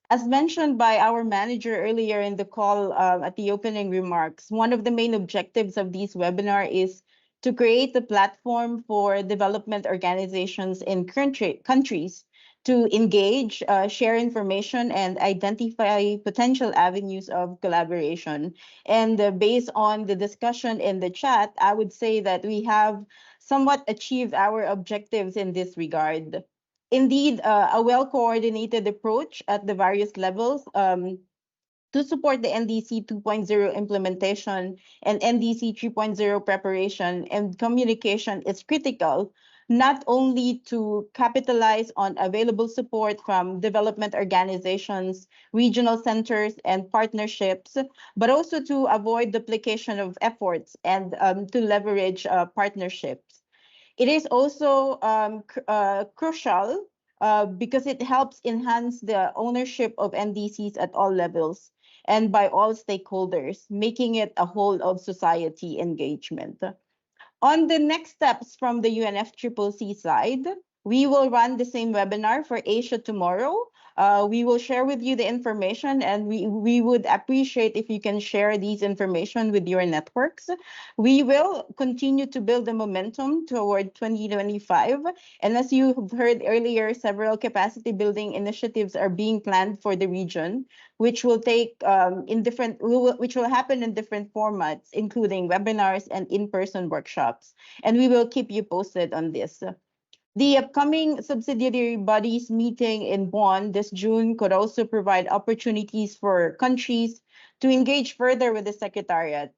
Speaker 14: As mentioned by our manager earlier in the call at the opening remarks, one of the main objectives of this webinar is to create a platform for development organizations in countries to engage, share information, and identify potential avenues of collaboration. And based on the discussion in the chat, I would say that we have somewhat achieved our objectives in this regard. Indeed, a well-coordinated approach at the various levels to support the NDC 2.0 implementation and NDC 3.0 preparation and communication is critical, not only to capitalize on available support from development organizations, regional centers, and partnerships, but also to avoid duplication of efforts and to leverage partnerships. It is also crucial because it helps enhance the ownership of NDCs at all levels and by all stakeholders, making it a whole of society engagement. On the next steps from the UNFCCC side, we will run the same webinar for Asia tomorrow. We will share with you the information, and we would appreciate if you can share these information with your networks. We will continue to build the momentum toward 2025. And as you have heard earlier, several capacity building initiatives are being planned for the region, which will take which will happen in different formats, including webinars and in-person workshops. And we will keep you posted on this. The upcoming subsidiary bodies meeting in Bonn this June could also provide opportunities for countries to engage further with the Secretariat.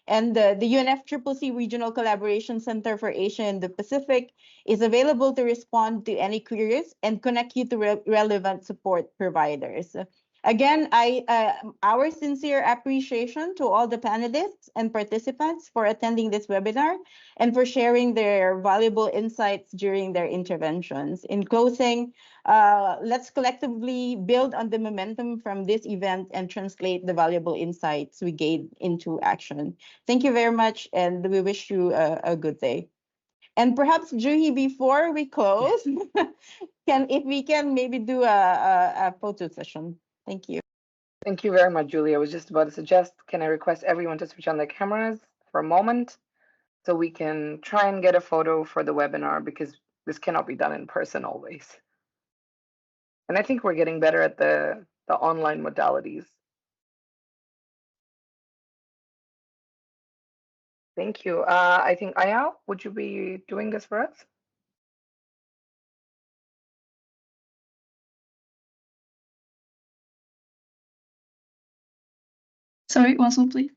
Speaker 14: And the UNFCCC Regional Collaboration Center for Asia and the Pacific is available to respond to any queries and connect you to relevant support providers. Again, our sincere appreciation to all the panelists and participants for attending this webinar and for sharing their valuable insights during their interventions. In closing, let's collectively build on the momentum from this event and translate the valuable insights we gained into action. Thank you very much, and we wish you a good day. And perhaps, Juhi, before we close, if we can maybe do a photo session. Thank you.
Speaker 1: Thank you very much, Julie. I was just about to suggest, can I request everyone to switch on their cameras for a moment so we can try and get a photo for the webinar, because this cannot be done in person always. And I think we're getting better at the online modalities. Thank you. I think, Ayao, would you be doing this for us?
Speaker 15: Sorry, once more, please.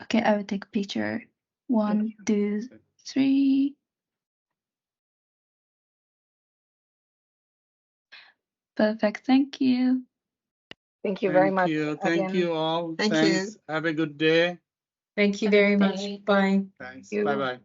Speaker 15: Okay, I will take a picture. 1, 2, 3. Perfect. Thank you.
Speaker 1: Thank you very much.
Speaker 7: Thank you all.
Speaker 6: Thank
Speaker 7: Thanks.
Speaker 6: you.
Speaker 7: Have a good day.
Speaker 10: Thank you very much. Bye.
Speaker 7: Thanks. Bye-bye.